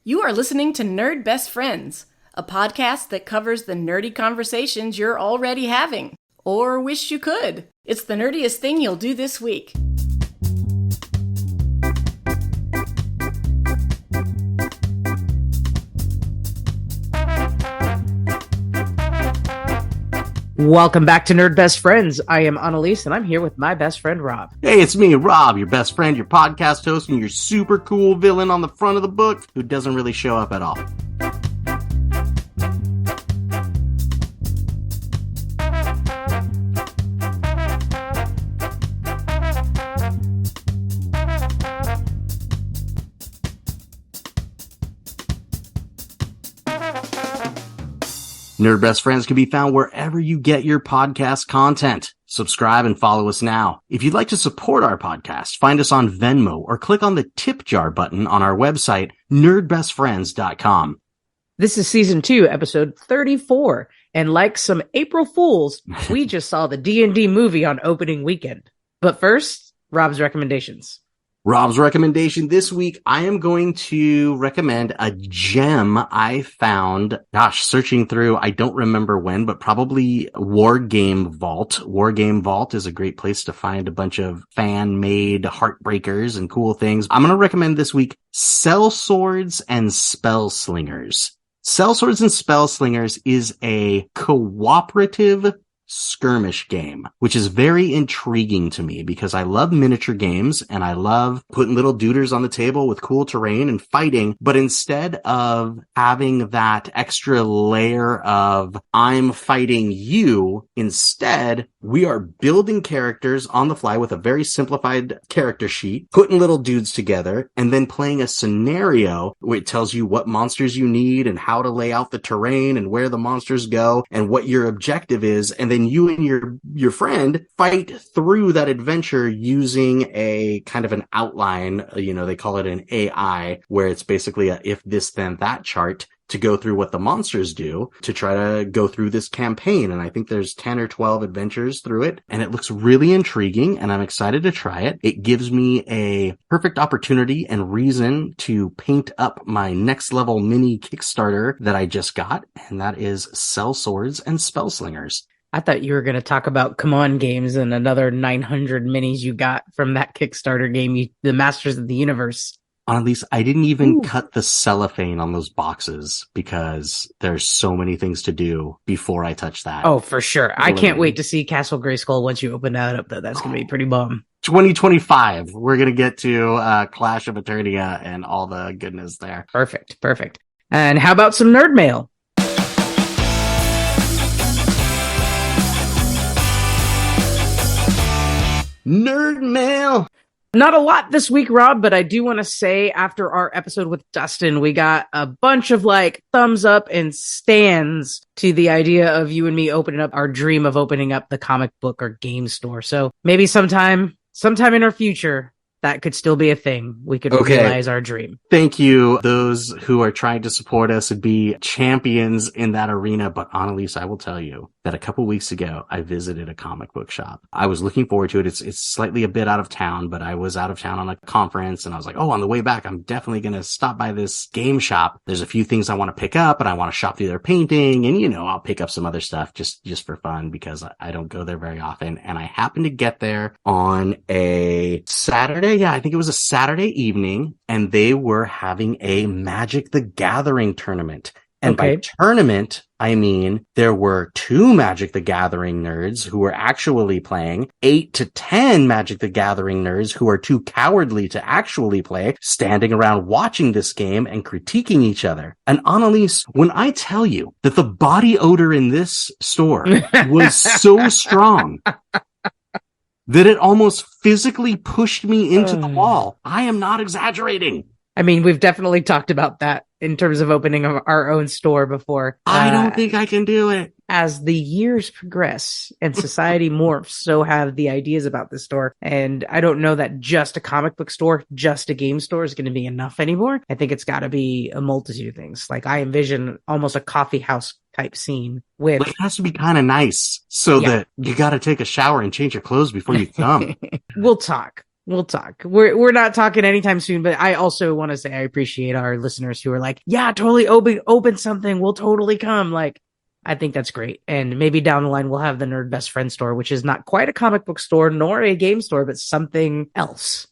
You are listening to Nerd Best Friends, a podcast that covers the nerdy conversations you're already having, or wish you could. It's the nerdiest thing you'll do this week. Welcome back to Nerd Best Friends. I am Analese, and I'm here with my best friend, Rob. Hey, it's me, Rob, your best friend, your podcast host, and your super cool villain on the front of the book who doesn't really show up at all. Nerd Best Friends can be found wherever you get your podcast content. Subscribe and follow us now. If you'd like to support our podcast, find us on Venmo or click on the tip jar button on our website, nerdbestfriends.com. This is Season 2, Episode 34, and like some April Fools, we just saw the D&D movie on opening weekend. But first, Rob's recommendations. Rob's recommendation this week, I am going to recommend a gem I found, searching through, I don't remember when, but probably War Game Vault. War Game Vault is a great place to find a bunch of fan-made heartbreakers and cool things. I'm going to recommend this week Cell Swords and Spell Slingers. Cell Swords and Spell Slingers is a cooperative skirmish game, which is very intriguing to me because I love miniature games and I love putting little duders on the table with cool terrain and fighting. But instead of having that extra layer of I'm fighting you, instead we are building characters on the fly with a very simplified character sheet, putting little dudes together, and then playing a scenario where it tells you what monsters you need and how to lay out the terrain and where the monsters go and what your objective is. And then you and your friend fight through that adventure using a kind of an outline. They call it an AI, where it's basically a if this then that chart to go through what the monsters do to try to go through this campaign. And I think there's 10 or 12 adventures through it. And it looks really intriguing and I'm excited to try it. It gives me a perfect opportunity and reason to paint up my next level mini Kickstarter that I just got. And that is Cell Swords and Spell Slingers. I thought you were going to talk about Come On Games and another 900 minis you got from that Kickstarter game, the Masters of the Universe. Annalise, I didn't even cut the cellophane on those boxes because there's so many things to do before I touch that. Oh, for sure. I can't wait to see Castle Grayskull once you open that up, though. That's going to be pretty bum. 2025, we're going to get to Clash of Eternia and all the goodness there. Perfect. And how about some nerd mail? Nerd mail! Not a lot this week, Rob, but I do want to say after our episode with Dustin, we got a bunch of thumbs up and stands to the idea of you and me opening up our dream of opening up the comic book or game store. So maybe sometime in our future, that could still be a thing. We could realize our dream. Thank you, those who are trying to support us and be champions in that arena. But Annalise, I will tell you that a couple weeks ago, I visited a comic book shop. I was looking forward to it. It's slightly a bit out of town, but I was out of town on a conference and I was like, on the way back, I'm definitely going to stop by this game shop. There's a few things I want to pick up and I want to shop through their painting and, I'll pick up some other stuff just for fun because I don't go there very often. And I happened to get there on a Saturday. Yeah, I think it was a Saturday evening and they were having a Magic the Gathering tournament. And by tournament, I mean there were 2 Magic the Gathering nerds who were actually playing, 8 to 10 Magic the Gathering nerds who are too cowardly to actually play, standing around watching this game and critiquing each other. And Annalise, when I tell you that the body odor in this store was so strong that it almost physically pushed me into the wall, I am not exaggerating. I mean, we've definitely talked about that in terms of opening our own store before. I don't think I can do it. As the years progress and society morphs, so have the ideas about this store. And I don't know that just a comic book store, just a game store is going to be enough anymore. I think it's got to be a multitude of things. I envision almost a coffee house type scene with... It has to be kind of nice so that you got to take a shower and change your clothes before you come. We'll talk. We'll talk. We're not talking anytime soon, but I also want to say I appreciate our listeners who are like, yeah, totally open something. We'll totally come. Like, I think that's great. And maybe down the line we'll have the Nerd Best Friend store, which is not quite a comic book store nor a game store, but something else.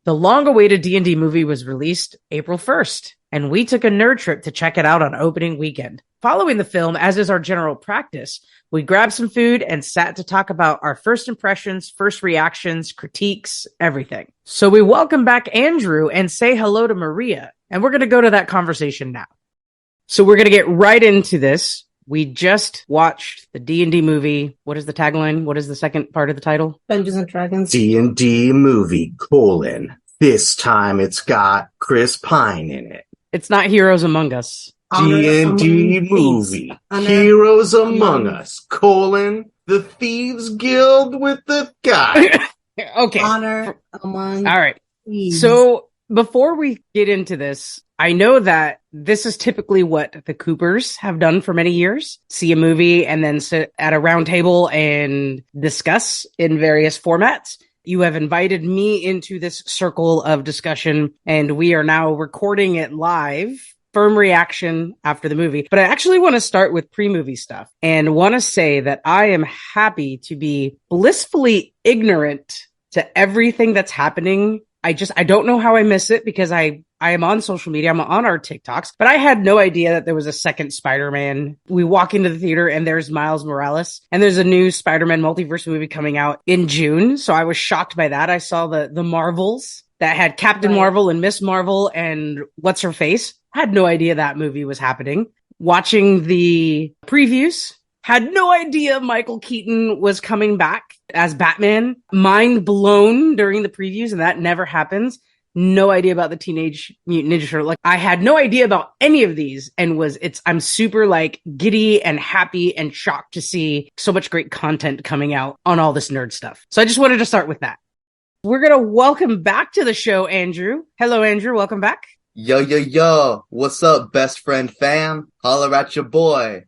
The long-awaited D&D movie was released April 1st, and we took a nerd trip to check it out on opening weekend. Following the film, as is our general practice, we grabbed some food and sat to talk about our first impressions, first reactions, critiques, everything. So we welcome back Andrew and say hello to Maria, and we're going to go to that conversation now. So we're going to get right into this. We just watched the D&D movie. What is the tagline? What is the second part of the title? Dungeons and Dragons. D&D movie, This time it's got Chris Pine in it. It's not Heroes Among Us. D&D movie, Heroes Among Us, The Thieves Guild with the guy. Okay. Honor Among All right. Thieves. So before we get into this, I know that this is typically what the Coopers have done for many years. See a movie and then sit at a round table and discuss in various formats. You have invited me into this circle of discussion, and we are now recording it live. Firm reaction after the movie. But I actually want to start with pre-movie stuff and want to say that I am happy to be blissfully ignorant to everything that's happening. I don't know how I miss it because I am on social media. I'm on our TikToks, but I had no idea that there was a second Spider-Man. We walk into the theater and there's Miles Morales, and there's a new Spider-Man multiverse movie coming out in June. So I was shocked by that. I saw the Marvels that had Captain Marvel and Miss Marvel and what's her face. Had no idea that movie was happening. Watching the previews, had no idea Michael Keaton was coming back as Batman. Mind blown during the previews, and that never happens. No idea about the Teenage Mutant Ninja Turtle. Like, I had no idea about any of these, and I'm super like giddy and happy and shocked to see so much great content coming out on all this nerd stuff. So I just wanted to start with that. We're going to welcome back to the show, Andrew. Hello, Andrew. Welcome back. Yo, what's up, best friend fam? Holler at your boy.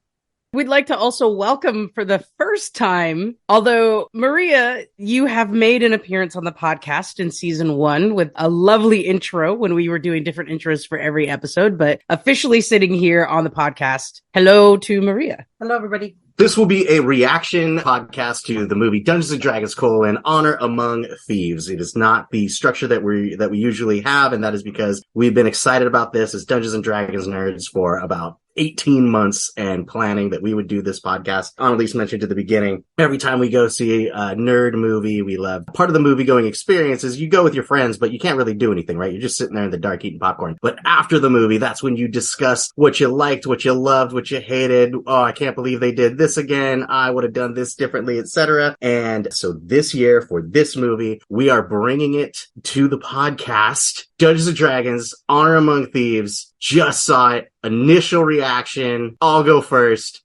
We'd like to also welcome for the first time, although Maria, you have made an appearance on the podcast in season 1 with a lovely intro when we were doing different intros for every episode, but officially sitting here on the podcast. Hello to Maria. Hello, everybody. This will be a reaction podcast to the movie Dungeons and Dragons: Honor Among Thieves. It is not the structure that we usually have, and that is because we've been excited about this as Dungeons and Dragons nerds for about 18 months and planning that we would do this podcast. Analese mentioned at the beginning, every time we go see a nerd movie, we love part of the movie going experience is you go with your friends, but you can't really do anything, right? You're just sitting there in the dark eating popcorn. But after the movie, that's when you discuss what you liked, what you loved, what you hated. Oh, I can't believe they did this again. I would have done this differently, etc. And so this year for this movie, we are bringing it to the podcast. Dungeons and Dragons, Honor Among Thieves. Just saw it. Initial reaction. I'll go first.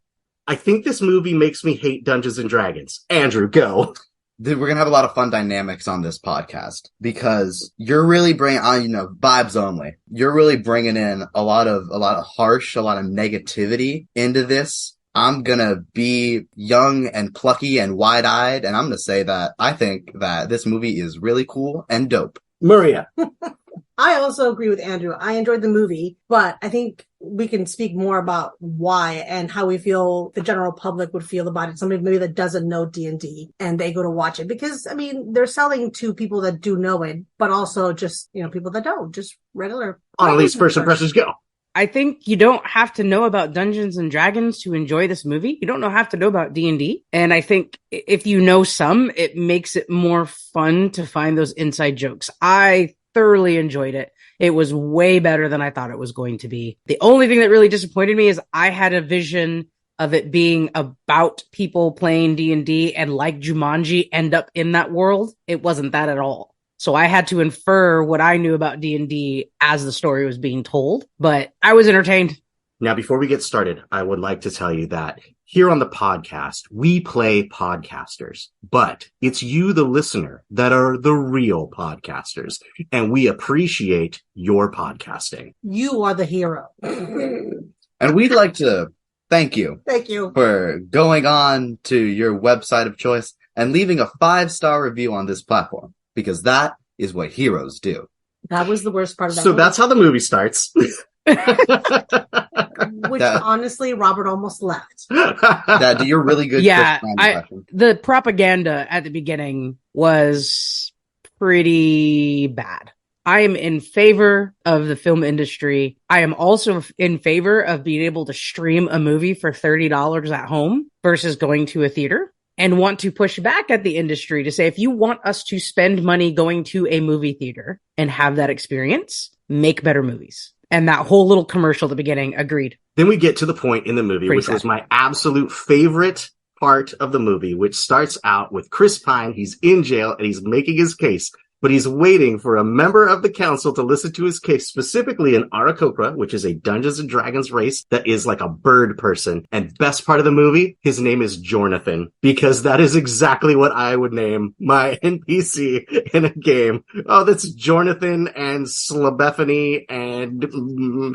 I think this movie makes me hate Dungeons and Dragons. Andrew, go. Dude, we're gonna have a lot of fun dynamics on this podcast because you're really bringing on, vibes only. You're really bringing in a lot of harsh, a lot of negativity into this. I'm gonna be young and plucky and wide-eyed, and I'm gonna say that I think that this movie is really cool and dope. Maria. I also agree with Andrew. I enjoyed the movie, but I think we can speak more about why and how we feel the general public would feel about it. Somebody maybe that doesn't know D&D and they go to watch it because, they're selling to people that do know it, but also just, people that don't, just regular. Annalise, first impressions, go. I think you don't have to know about Dungeons and Dragons to enjoy this movie. You don't have to know about D&D. And I think if you know some, it makes it more fun to find those inside jokes. I thoroughly enjoyed it. It was way better than I thought it was going to be. The only thing that really disappointed me is I had a vision of it being about people playing D&D and like Jumanji end up in that world. It wasn't that at all. So I had to infer what I knew about D&D as the story was being told, but I was entertained. Now, before we get started, I would like to tell you that here on the podcast, we play podcasters, but it's you, the listener, that are the real podcasters, and we appreciate your podcasting. You are the hero. And we'd like to thank you. Thank you for going on to your website of choice and leaving a 5-star review on this platform. because that is what heroes do. That was the worst part of that. So movie. that's how the movie starts. Which honestly, Robert almost left. Dad, do your really good Yeah, Chris Pine impression. the propaganda at the beginning was pretty bad. I am in favor of the film industry. I am also in favor of being able to stream a movie for $30 at home versus going to a theater, and want to push back at the industry to say, if you want us to spend money going to a movie theater and have that experience, make better movies. And that whole little commercial at the beginning, agreed. Then we get to the point in the movie, Pretty which was my absolute favorite part of the movie, which starts out with Chris Pine. He's in jail and he's making his case, but he's waiting for a member of the council to listen to his case, specifically in Arakocra, which is a Dungeons and Dragons race that is like a bird person. And best part of the movie, his name is Jornathan, because that is exactly what I would name my NPC in a game. Oh, that's Jornathan and Slabethany and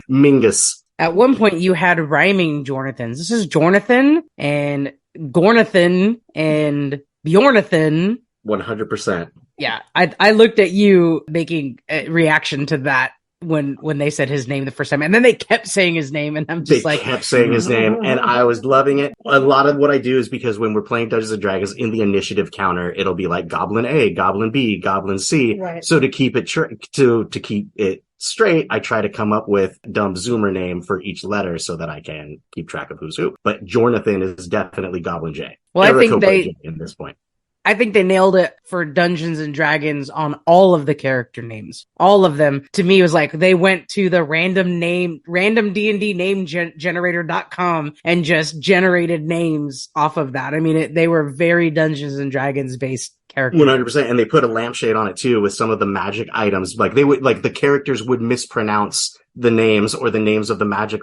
Mingus. At one point, you had rhyming Jornathans. This is Jornathan and Gornathan and Bjornathan. 100%. Yeah, I looked at you making a reaction to that when they said his name the first time, and then they kept saying his name, and I'm just They kept saying his name, and I was loving it. A lot of what I do is because when we're playing Dungeons and Dragons in the initiative counter, it'll be like Goblin A, Goblin B, Goblin C. Right. So to keep it to keep it straight, I try to come up with dumb Zoomer name for each letter so that I can keep track of who's who. But Jornathan is definitely Goblin J. Well, I think J at this point. I think they nailed it for Dungeons and Dragons on all of the character names. All of them, to me, was like they went to the random D&D name generator.com and just generated names off of that. I mean, they were very Dungeons and Dragons based characters. 100%. And they put a lampshade on it too with some of the magic items. Like the characters would mispronounce the names or the names of the magic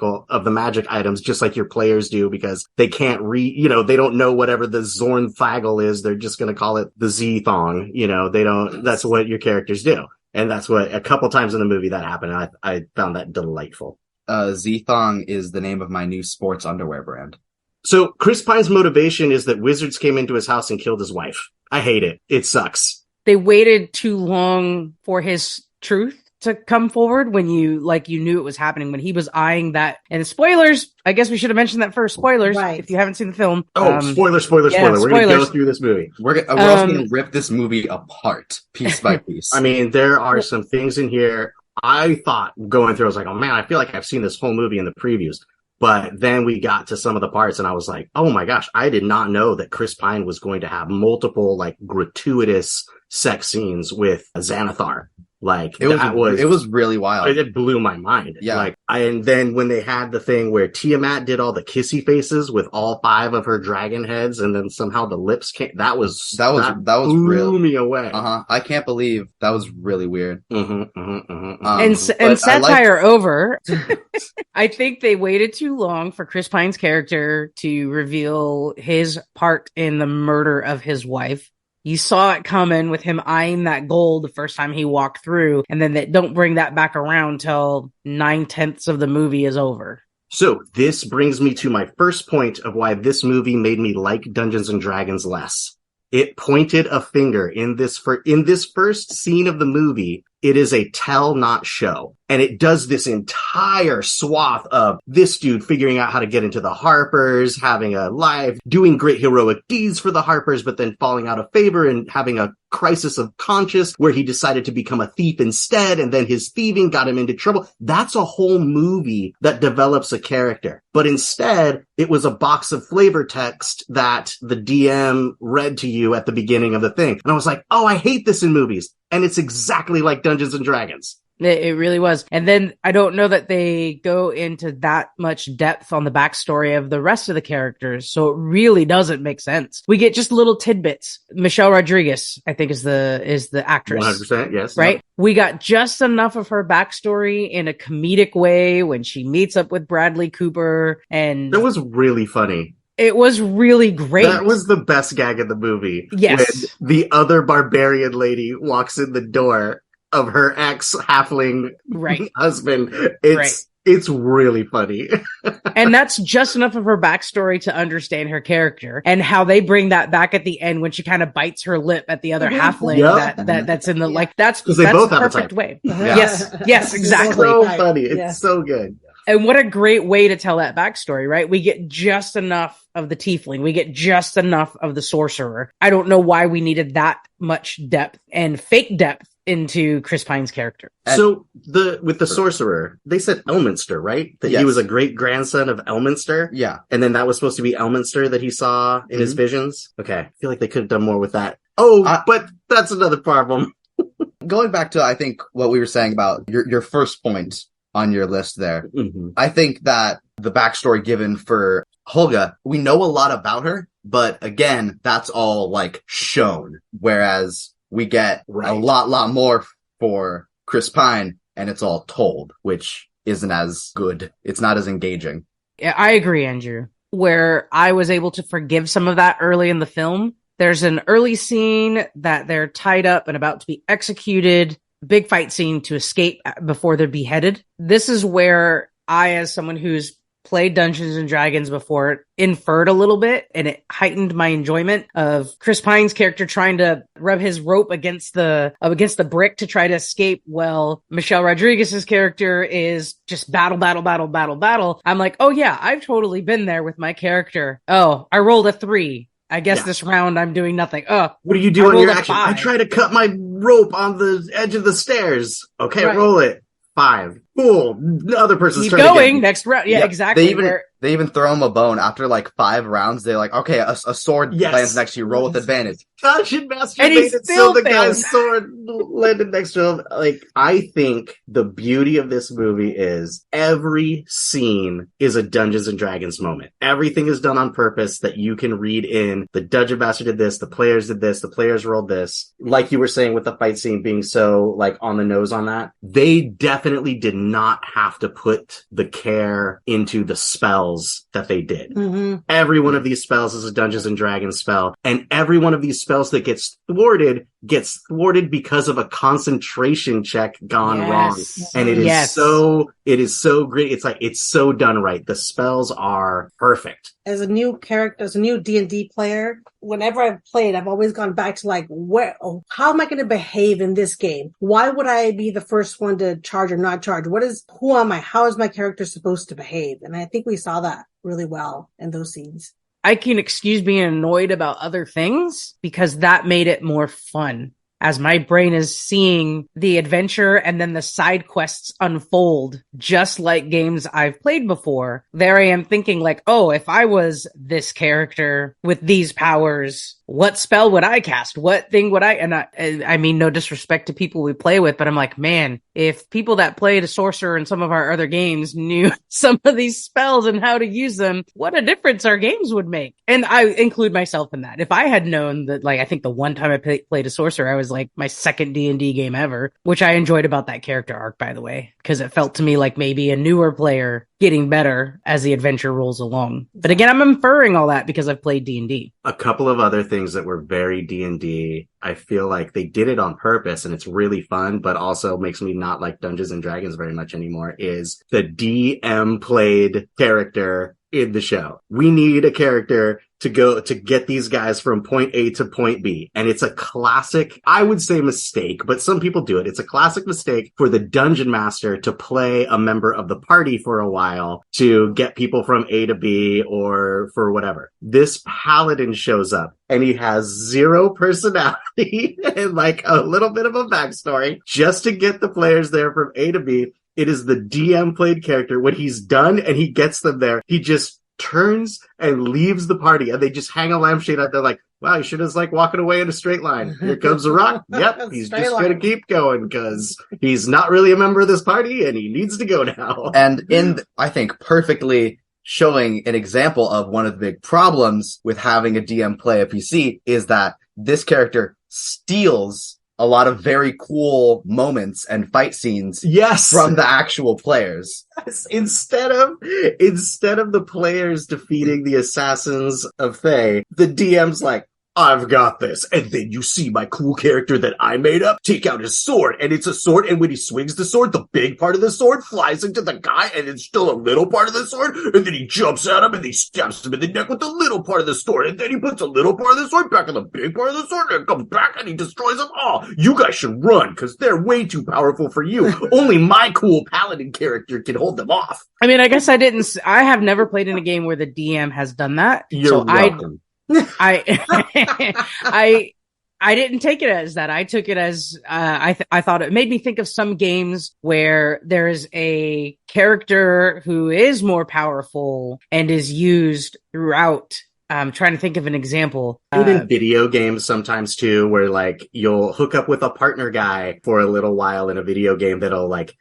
items, just like your players do, because they can't read, they don't know whatever the Zornthagel is. They're just going to call it the Z-thong. They don't, that's what your characters do. And that's what a couple times in the movie that happened. I found that delightful. Z-thong is the name of my new sports underwear brand. So Chris Pine's motivation is that wizards came into his house and killed his wife. I hate it. It sucks. They waited too long for his truth to come forward when you knew it was happening, when he was eyeing that. And spoilers, I guess we should have mentioned that first. Spoilers, right. If you haven't seen the film. Spoiler. Yeah, We're going to go through this movie. We're also going to rip this movie apart, piece by piece. I mean, there are some things in here I thought going through, I was like, oh man, I feel like I've seen this whole movie in the previews. But then we got to some of the parts and I was like, oh my gosh, I did not know that Chris Pine was going to have multiple gratuitous sex scenes with Xanathar. It was really wild. It blew my mind. Yeah. And then when they had the thing where Tiamat did all the kissy faces with all 5 of her dragon heads, and then somehow the lips came, that blew me away. I can't believe that was really weird. And satire over. I think they waited too long for Chris Pine's character to reveal his part in the murder of his wife. You saw it coming with him eyeing that gold the first time he walked through, and then they don't bring that back around till 9/10 of the movie is over. So this brings me to my first point of why this movie made me like Dungeons and Dragons less. It pointed a finger in this first scene of the movie. It is a tell, not show. And it does this entire swath of this dude figuring out how to get into the Harpers, having a life, doing great heroic deeds for the Harpers, but then falling out of favor and having a crisis of conscience where he decided to become a thief instead. And then his thieving got him into trouble. That's a whole movie that develops a character. But instead, it was a box of flavor text that the DM read to you at the beginning of the thing. And I was like, oh, I hate this in movies. And it's exactly like Dungeons and Dragons. It really was. And then I don't know that they go into that much depth on the backstory of the rest of the characters. So it really doesn't make sense. We get just little tidbits. Michelle Rodriguez, I think is the actress. 100%, yes. Right? We got just enough of her backstory in a comedic way when she meets up with Bradley Cooper. And that was really funny. It was really great. That was the best gag in the movie. Yes. When the other barbarian lady walks in the door of her ex-halfling husband. It's really funny. And that's just enough of her backstory to understand her character, and how they bring that back at the end when she kind of bites her lip at the other halfling that's in the like that's because they both the have perfect a type. way. Yeah. Yes, exactly. So funny. It's so good. And what a great way to tell that backstory, right? We get just enough of the tiefling. We get just enough of the sorcerer. I don't know why we needed that much depth and fake depth into Chris Pine's character. So with the sorcerer, they said Elminster, right? That he was a great grandson of Elminster. Yeah. And then that was supposed to be Elminster that he saw in his visions. Okay. I feel like they could have done more with that. Oh, but that's another problem. Going back to, I think, what we were saying about your first point on your list there. Mm-hmm. I think that the backstory given for Holga, we know a lot about her, but again, that's all like shown. Whereas we get a lot more for Chris Pine, and it's all told, which isn't as good. It's not as engaging. Yeah, I agree, Andrew. Where I was able to forgive some of that early in the film. There's an early scene that they're tied up and about to be executed. Big fight scene to escape before they're beheaded. This is where I, as someone who's played Dungeons and Dragons before, inferred a little bit, and it heightened my enjoyment of Chris Pine's character trying to rub his rope against the brick to try to escape. Well, Michelle Rodriguez's character is just battle. I'm like, oh yeah, I've totally been there with my character. Oh, I rolled a 3. I guess this round I'm doing nothing. Oh, what do you do on your action? 5. I try to cut my rope on the edge of the stairs. Okay, Right. roll it. 5. Cool. The other person's Keep turn going. again. Next round. Yeah, exactly. They even throw him a bone after like 5 rounds. They're like, okay, a sword lands next to you. Roll with advantage. Dungeon Master And made he it still so the failed. guy's sword landed next to him. Like, I think the beauty of this movie is every scene is a Dungeons and Dragons moment. Everything is done on purpose that you can read in. The Dungeon Master did this. The players did this. The players rolled this. Like you were saying with the fight scene being so like on the nose on that, they definitely did not have to put the care into the spells that they did. Mm-hmm. Every one of these spells is a Dungeons and Dragons spell, and every one of these spells that gets thwarted because of a concentration check gone wrong. And it is so great. It's like, it's so done right. The spells are perfect. As a new character, as a new D&D player, whenever I've played, I've always gone back to like, how am I going to behave in this game? Why would I be the first one to charge or not charge? Who am I? How is my character supposed to behave? And I think we saw that really well in those scenes. I can excuse being annoyed about other things because that made it more fun. As my brain is seeing the adventure and then the side quests unfold, just like games I've played before. There I am thinking like, oh, if I was this character with these powers, what spell would I cast? What thing would I mean, no disrespect to people we play with, but I'm like, man, if people that played a sorcerer in some of our other games knew some of these spells and how to use them, what a difference our games would make. And I include myself in that. If I had known that, like, I think the one time I played a sorcerer, I was like my second D&D game ever, which I enjoyed about that character arc, by the way, because it felt to me like maybe a newer player getting better as the adventure rolls along. But again, I'm inferring all that because I've played D&D. A couple of other things that were very D&D, I feel like they did it on purpose and it's really fun, but also makes me not like Dungeons and Dragons very much anymore, is the DM played character in the show. We need a character to get these guys from point A to point B. And it's a classic, I would say mistake, but some people do it. It's a classic mistake for the dungeon master to play a member of the party for a while to get people from A to B or for whatever. This paladin shows up and he has zero personality and like a little bit of a backstory just to get the players there from A to B. It is the DM played character. When he's done and he gets them there, he just turns and leaves the party and they just hang a lampshade out there like, wow, he should have like walking away in a straight line. Here comes a rock. Yep, he's just going to keep going because he's not really a member of this party and he needs to go now. And I think perfectly showing an example of one of the big problems with having a DM play a PC is that this character steals a lot of very cool moments and fight scenes from the actual players. Yes. Instead of the players defeating the assassins of Thay, the DM's like, I've got this. And then you see my cool character that I made up take out his sword, and it's a sword, and when he swings the sword, the big part of the sword flies into the guy, and it's still a little part of the sword, and then he jumps at him, and he stabs him in the neck with the little part of the sword, and then he puts a little part of the sword back on the big part of the sword, and it comes back, and he destroys them all. You guys should run, because they're way too powerful for you. Only my cool paladin character can hold them off. I mean, I guess I have never played in a game where the DM has done that. You're welcome. I didn't take it as that. I took it as I thought it made me think of some games where there's a character who is more powerful and is used throughout. I'm trying to think of an example. In video games sometimes too, where like you'll hook up with a partner guy for a little while in a video game that'll like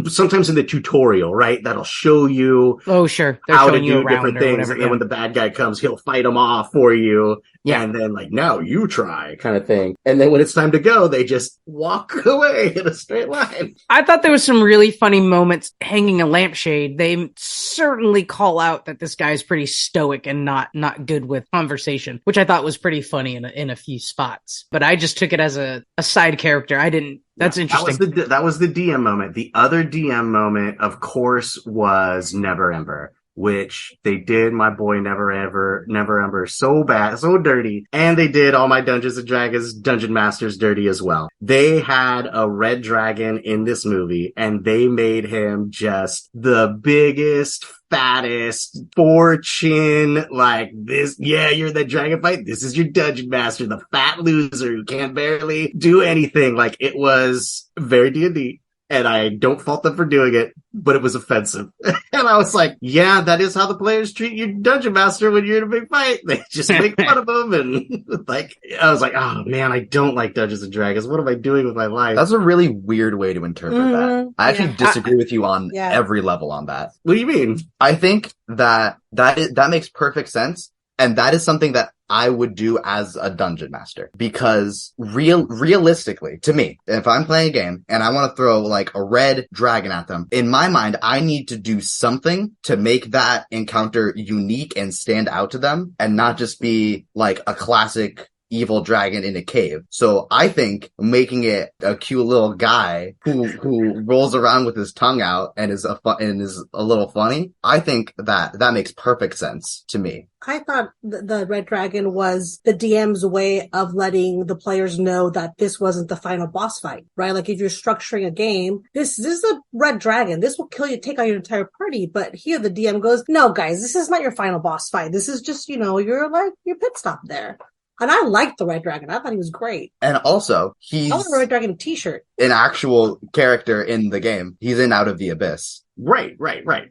sometimes in the tutorial, right? That'll show you sure. They're how to showing you do around different or things. whatever, And then when the bad guy comes, he'll fight them off for you. Yeah. And then like, now you try kind of thing. And then when it's time to go, they just walk away in a straight line. I thought there was some really funny moments hanging a lampshade. They certainly call out that this guy's pretty stoic and not good with conversation, which I thought was pretty funny in a few spots. But I just took it as a side character. I didn't. That's interesting. That was the DM moment. The other DM moment, of course, was Never Ember, which they did my boy Never Ember so bad, so dirty. And they did all my Dungeons and Dragons Dungeon Masters dirty as well. They had a red dragon in this movie, and they made him just the biggest, fattest, fortune, like this. Yeah, you're the dragon fight. This is your dungeon master, the fat loser who can't barely do anything. Like, it was very D&D. And I don't fault them for doing it, but it was offensive. And I was like, yeah, that is how the players treat your dungeon master when you're in a big fight. They just make fun of them. And like, I was like, oh man, I don't like Dungeons and Dragons. What am I doing with my life? That's a really weird way to interpret that. I actually disagree with you on every level on that. What do you mean? I think that makes perfect sense. And that is something that I would do as a dungeon master, because realistically, to me, if I'm playing a game and I want to throw like a red dragon at them, in my mind, I need to do something to make that encounter unique and stand out to them, and not just be like a classic evil dragon in a cave. So I think making it a cute little guy who rolls around with his tongue out and is a little funny, I think that makes perfect sense to me. I thought the Red Dragon was the DM's way of letting the players know that this wasn't the final boss fight, right? Like if you're structuring a game, this is a Red Dragon. This will kill you, take out your entire party. But here the DM goes, no, guys, this is not your final boss fight. This is just, your pit stop there. And I liked the Red Dragon. I thought he was great. And also, he's I want a Red Dragon t-shirt. An actual character in the game. He's in Out of the Abyss. Right.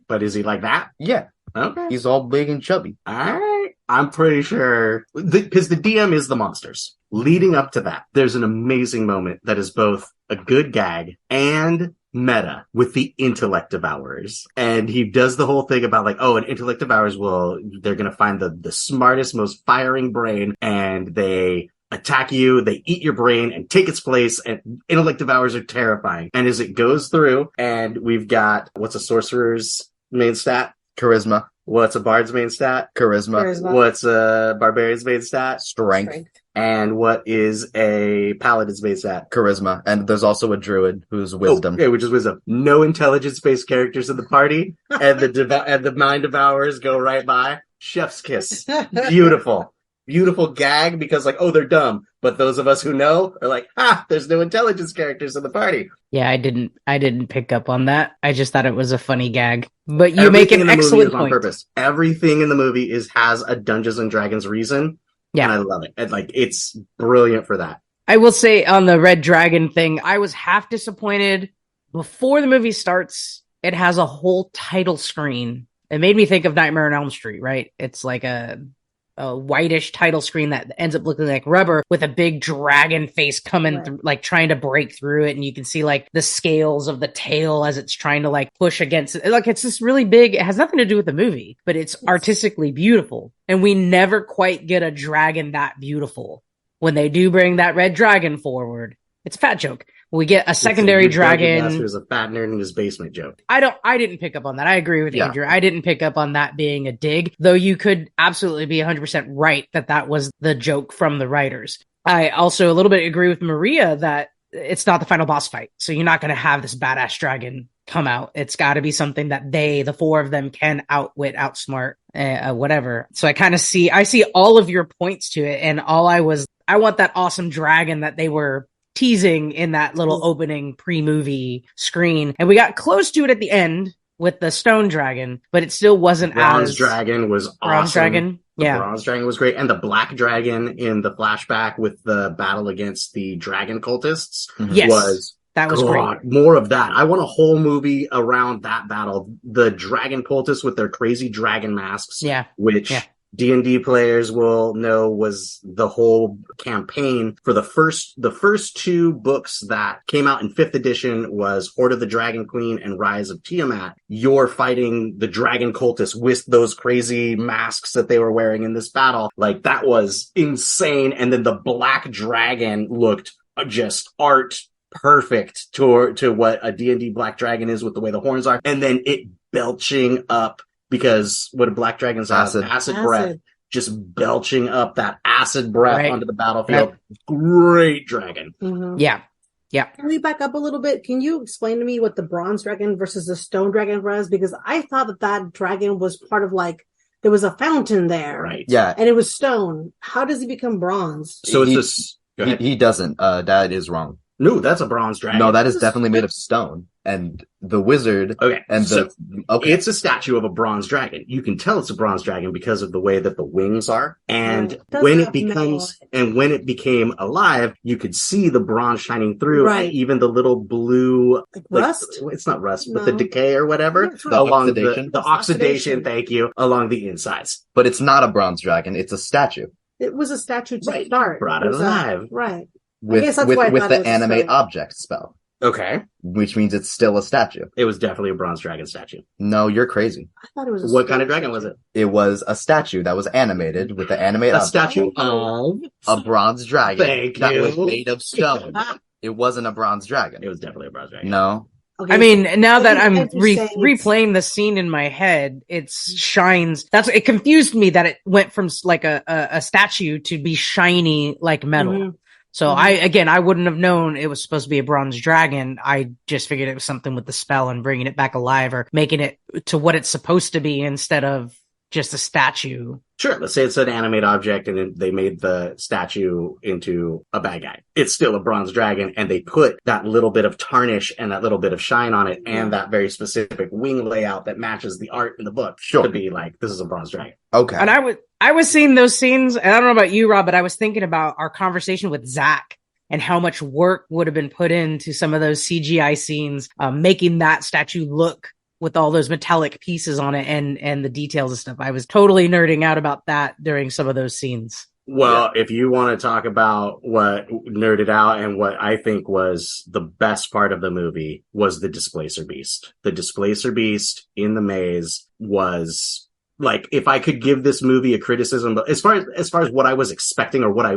But is he like that? Yeah. Okay. He's all big and chubby. All right. I'm pretty sure, because the DM is the monsters. Leading up to that, there's an amazing moment that is both a good gag and meta with the intellect devourers. And he does the whole thing about like, oh, an intellect devourers they're going to find the smartest, most firing brain, and they attack you, they eat your brain and take its place, and intellect devourers are terrifying. And as it goes through, and we've got, what's a sorcerer's main stat? Charisma. What's a bard's main stat? Charisma. What's a barbarian's main stat? Strength. And what is a paladin's main stat? Charisma. And there's also a druid who's wisdom. Okay, which is wisdom. No intelligence-based characters in the party, and the mind devourers go right by. Chef's kiss. Beautiful. Beautiful gag, because like, oh, they're dumb. But those of us who know are like, there's no intelligence characters in the party. Yeah, I didn't pick up on that. I just thought it was a funny gag. But you make an excellent point. On purpose. Everything in the movie has a Dungeons and Dragons reason. Yeah. And I love it. And like, it's brilliant for that. I will say on the Red Dragon thing, I was half disappointed. Before the movie starts, it has a whole title screen. It made me think of Nightmare on Elm Street, right? It's like a whitish title screen that ends up looking like rubber with a big dragon face coming through, like trying to break through it. And you can see like the scales of the tail as it's trying to like push against it. Like it's this really big, it has nothing to do with the movie, but it's artistically beautiful. And we never quite get a dragon that beautiful. When they do bring that red dragon forward, it's a fat joke. We get a secondary It's a Dungeon dragon. Master's a fat nerd in his basement joke. I didn't pick up on that. I agree with Andrew. I didn't pick up on that being a dig, though you could absolutely be 100% right that was the joke from the writers. I also a little bit agree with Maria that it's not the final boss fight. So you're not going to have this badass dragon come out. It's got to be something that the four of them can outwit, outsmart, whatever. So I see all of your points to it. And I want that awesome dragon that they were teasing in that little opening pre-movie screen. And we got close to it at the end with the stone dragon, but it still wasn't Bronze dragon was awesome. Bronze dragon. The bronze dragon was great. And the black dragon in the flashback with the battle against the dragon cultists was great. More of that. I want a whole movie around that battle. The dragon cultists with their crazy dragon masks. Which D&D players will know was the whole campaign for the first two books that came out in 5th edition was Horde of the Dragon Queen and Rise of Tiamat. You're fighting the dragon cultists with those crazy masks that they were wearing in this battle. Like, that was insane. And then the black dragon looked just art perfect to what a D&D black dragon is with the way the horns are. And then it belching up, because what do black dragons have? Acid breath. Just belching up that acid breath onto the battlefield. Great dragon. Yeah. Can we back up a little bit? Can you explain to me what the bronze dragon versus the stone dragon was? Because I thought that dragon was part of, like, there was a fountain there. Right. Yeah. And it was stone. How does he become bronze? So he doesn't. That is wrong. No, that's a bronze dragon. No, that is definitely made of stone. And the wizard... It's a statue of a bronze dragon. You can tell it's a bronze dragon because of the way that the wings are. And when it became alive, you could see the bronze shining through. Right. And even the little blue... Like rust? It's not rust, but the decay or whatever. The oxidation. The oxidation, thank you, along the insides. But it's not a bronze dragon. It's a statue. It was a statue to start. Brought it alive. Right. With the animate object spell. Okay. Which means it's still a statue. It was definitely a bronze dragon statue. No, you're crazy. I thought it was what kind of dragon was it? It was a statue that was animated with the animate object. A statue of a bronze dragon. Thank that you. was made of stone. It wasn't a bronze dragon. It was definitely a bronze dragon. No. Okay. I mean, now that I'm replaying the scene in my head, it shines. It confused me that it went from like a statue to be shiny like metal. Mm-hmm. So I wouldn't have known it was supposed to be a bronze dragon. I just figured it was something with the spell and bringing it back alive or making it to what it's supposed to be instead of just a statue. Sure, let's say it's an animate object and then they made the statue into a bad guy. It's still a bronze dragon, and they put that little bit of tarnish and that little bit of shine on it and that very specific wing layout that matches the art in the book to be like, this is a bronze dragon. Okay. And I was seeing those scenes, and I don't know about you, Rob, but I was thinking about our conversation with Zach and how much work would have been put into some of those CGI scenes, making that statue look with all those metallic pieces on it and the details and stuff. I was totally nerding out about that during some of those scenes. Well, if you want to talk about what nerded out and what I think was the best part of the movie was the Displacer Beast. The Displacer Beast in the maze was... like, if I could give this movie a criticism, but as far as what I was expecting or what I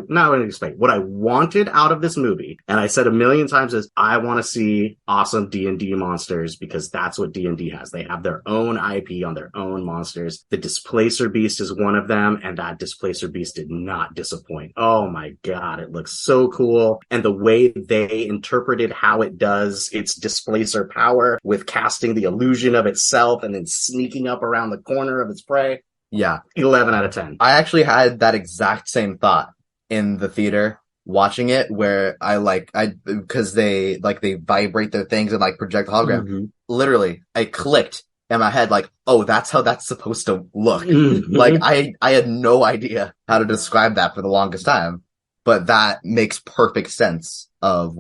wanted out of this movie, and I said a million times is I want to see awesome D&D monsters because that's what D&D has. They have their own IP on their own monsters. The Displacer Beast is one of them, and that Displacer Beast did not disappoint. Oh my God, it looks so cool. And the way they interpreted how it does its displacer power with casting the illusion of itself and then sneaking up around the corner of its prey. Yeah. 11 out of 10. I actually had that exact same thought in the theater watching it where because they vibrate their things and like project hologram. Mm-hmm. Literally, I clicked in my head like, oh, that's how that's supposed to look. Mm-hmm. Like I had no idea how to describe that for the longest time, but that makes perfect sense of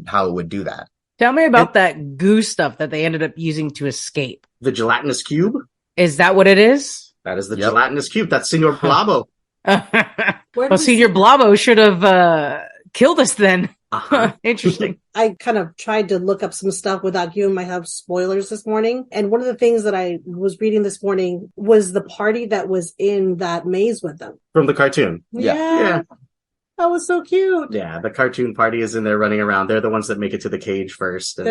how it would do that. Tell me about that goo stuff that they ended up using to escape. The gelatinous cube? Is that what it is? That is the gelatinous cube. That's Senor Blabo. Well, Senor Blabo should have killed us then. Uh-huh. Interesting. I kind of tried to look up some stuff without giving myself spoilers this morning. And one of the things that I was reading this morning was the party that was in that maze with them. From the cartoon. Yeah. That was so cute. Yeah, the cartoon party is in there running around. They're the ones that make it to the cage first. And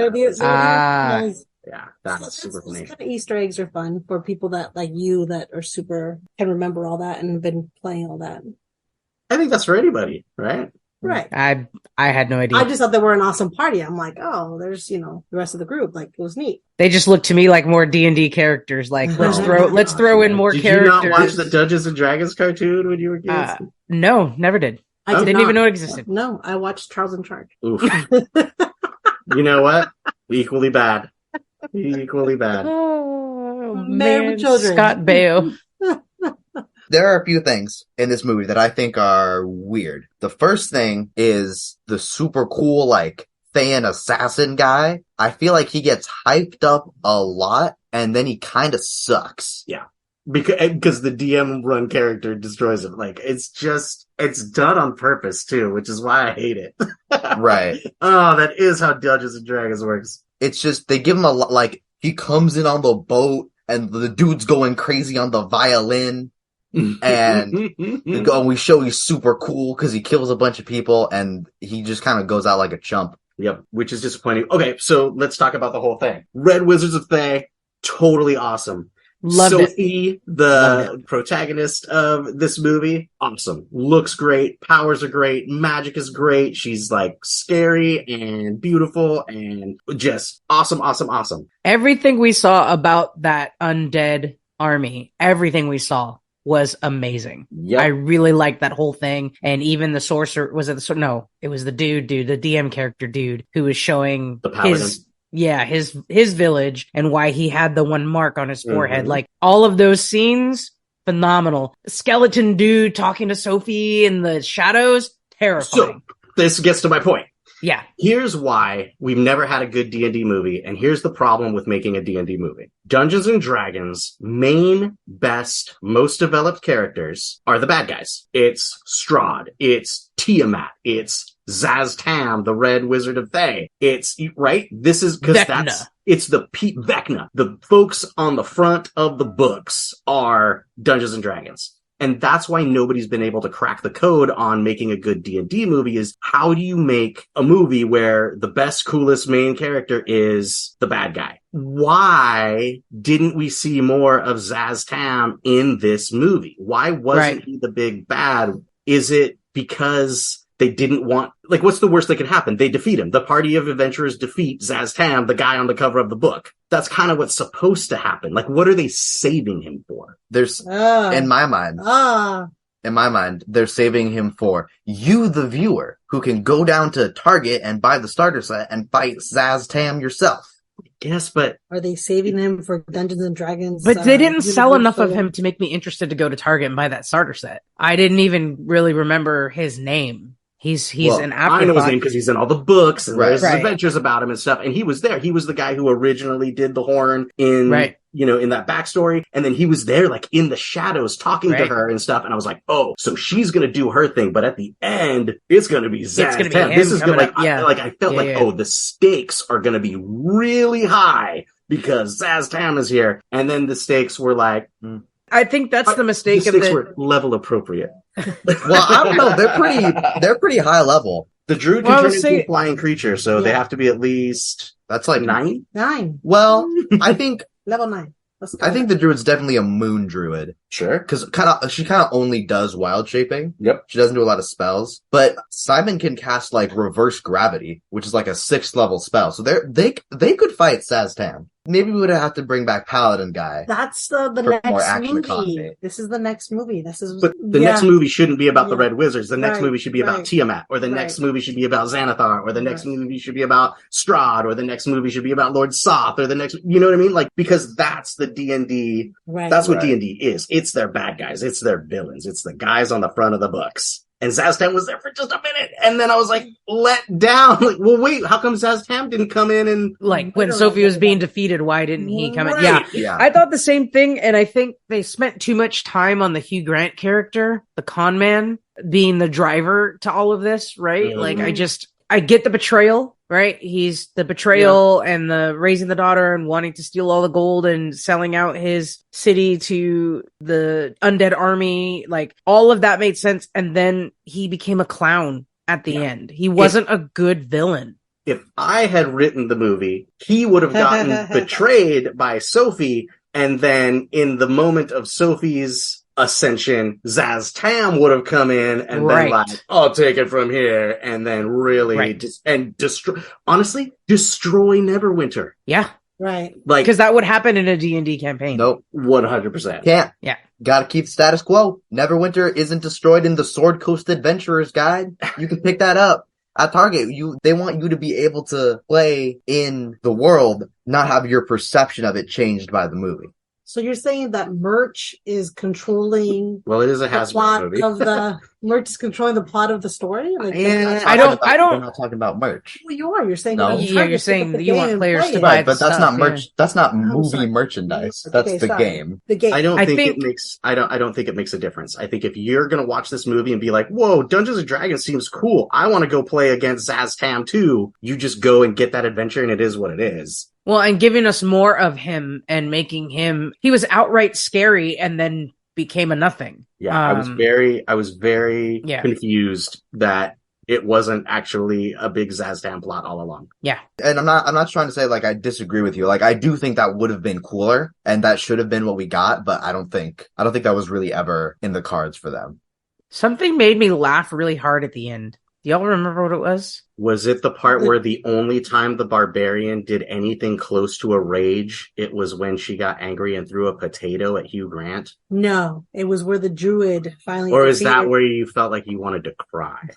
yeah, that's super funny. Kind of Easter eggs are fun for people that like you that are super can remember all that and have been playing all that. I think that's for anybody, right? Right. I had no idea. I just thought they were an awesome party. I'm like, oh, there's the rest of the group. Like it was neat. They just look to me like more D&D characters. Like let's throw in more characters. Did you not watch the Dungeons and Dragons cartoon when you were kids? No, never did. I didn't even know it existed. No, I watched Charles in Charge. Oof. You know what? Equally bad. Equally bad. Oh Man, children. Scott Baio. There are a few things in this movie that I think are weird. The first thing is the super cool, like, Thayan assassin guy. I feel like he gets hyped up a lot, and then he kind of sucks. Yeah. Because the DM run character destroys him. Like, it's done on purpose, too, which is why I hate it. Right. Oh, that is how Dungeons and Dragons works. It's just, they give him a lot, like, he comes in on the boat, and the dude's going crazy on the violin. And we show he's super cool because he kills a bunch of people and he just kind of goes out like a chump. Yep, which is disappointing. Okay, so let's talk about the whole thing. Red Wizards of Thay, totally awesome. Loved Sophie, the protagonist of this movie, awesome. Looks great, powers are great, magic is great. She's like scary and beautiful and just awesome. Everything we saw about that undead army, everything we saw was amazing. Yep. I really liked that whole thing. And even the sorcerer, it was the dude, the DM character dude who was showing his village and why he had the one mark on his forehead. Like all of those scenes, phenomenal. Skeleton dude talking to Sophie in the shadows, terrifying. So this gets to my point. Yeah. Here's why we've never had a good D&D movie, and here's the problem with making a D&D movie. Dungeons and Dragons' main, best, most developed characters are the bad guys. It's Strahd, it's Tiamat, it's Zaz-Tam, the Red Wizard of Thay. It's, right? This is, because it's the Vecna. The folks on the front of the books are Dungeons and Dragons. And that's why nobody's been able to crack the code on making a good D&D movie is how do you make a movie where the best, coolest main character is the bad guy? Why didn't we see more of Zaz-Tam in this movie? Why wasn't he the big bad? Is it because they didn't want, like, what's the worst that could happen? They defeat him. The party of adventurers defeat Zaz-Tam, the guy on the cover of the book. That's kind of what's supposed to happen. Like, what are they saving him for? There's, in my mind, they're saving him for you, the viewer, who can go down to Target and buy the starter set and fight Zaz-Tam yourself. Yes, but are they saving him for Dungeons and Dragons? But they didn't sell enough of him to make me interested to go to Target and buy that starter set. I didn't even really remember his name. He's an afterthought. I know his name because he's in all the books and there's adventures about him and stuff. And he was there. He was the guy who originally did the horn in, in that backstory. And then he was there, like, in the shadows talking to her and stuff. And I was like, oh, so she's going to do her thing. But at the end, it's going to be Zaz-Tam. This is going to, I felt oh, the stakes are going to be really high because Zaz-Tam is here. And then the stakes were like, I think that's the mistake. The stakes were level appropriate. Well, I don't know. They're pretty high level. The druid can turn into a flying creature, so they have to be at least that's like 9. Well, I think level 9. I think the druid's definitely a moon druid. Sure. Because she kind of only does wild shaping. Yep. She doesn't do a lot of spells. But Simon can cast, like, reverse gravity, which is like a 6th level spell. So they could fight Zaz-Tam. Maybe we would have to bring back Paladin guy. That's the next movie. This is the next movie. But the next movie shouldn't be about the Red Wizards. The next movie should be about Tiamat, or the next movie should be about Xanathar, or the next movie should be about Strahd, or the next movie should be about Lord Soth, or the next, you know what I mean? Like, because that's the D&D. That's what D&D is. It's their bad guys. It's their villains. It's the guys on the front of the books. And Zaz-Tam was there for just a minute. And then I was like, let down. Like, well, wait, how come Zaz-Tam didn't come in and... Like, when Sophie was being defeated, why didn't he come in? Yeah. I thought the same thing, and I think they spent too much time on the Hugh Grant character, the con man, being the driver to all of this, right? Like, I get the betrayal, right? He's the betrayal and the raising the daughter and wanting to steal all the gold and selling out his city to the undead army. Like, all of that made sense. And then he became a clown at the end. He wasn't a good villain. If I had written the movie, he would have gotten betrayed by Sophie, and then in the moment of Sophie's ascension, Zaz Tam would have come in and been like, I'll take it from here, and then really destroy Neverwinter. Yeah. Right. Like, because that would happen in a D&D campaign. Nope. 100%. Can't. Yeah. Gotta keep the status quo. Neverwinter isn't destroyed in the Sword Coast Adventurer's Guide. You can pick that up. At Target, they want you to be able to play in the world, not have your perception of it changed by the movie. So you're saying that merch is controlling Well, it is a the Hasbro plot movie. of the merch is controlling the plot of the story? Like, Yeah, I don't. We're not talking about merch. Well, you are. You're saying No. You're saying that you want players to buy Right, but that's stuff, not merch. That's not movie sorry. merchandise. Okay, That's the sorry. game. The game. I don't I think think- it makes. I don't think it makes a difference. I think if you're gonna watch this movie and be like, "Whoa, Dungeons and Dragons seems cool. I want to go play against Zaz Tam too," you just go and get that adventure, and it is what it is. Well, and giving us more of him and making him, he was outright scary and then became a nothing. Yeah, I was very Yeah. confused that it wasn't actually a big Zaz Tam plot all along. Yeah. And I'm not trying to say like I disagree with you. Like I do think that would have been cooler and that should have been what we got, but I don't think that was really ever in the cards for them. Something made me laugh really hard at the end. Do y'all remember what it was? Was it the part where the only time the barbarian did anything close to a rage, it was when she got angry and threw a potato at Hugh Grant? No, it was where the druid finally. Or is that defeated- where you felt like you wanted to cry?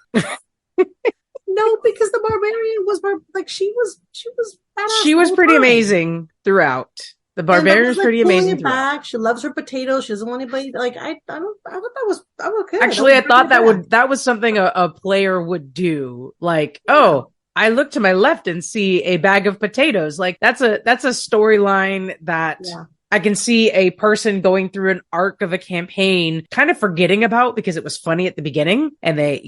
No, because the barbarian was she was badass She was the whole pretty time. amazing throughout. The And barbarian that was like, pretty pulling amazing it throughout. back. She loves her potatoes. She doesn't want anybody I thought that was okay. Actually, I That was thought pretty that was something a player would do. Like, oh, I look to my left and see a bag of potatoes. Like that's a storyline that Yeah. I can see a person going through an arc of a campaign kind of forgetting about because it was funny at the beginning and they,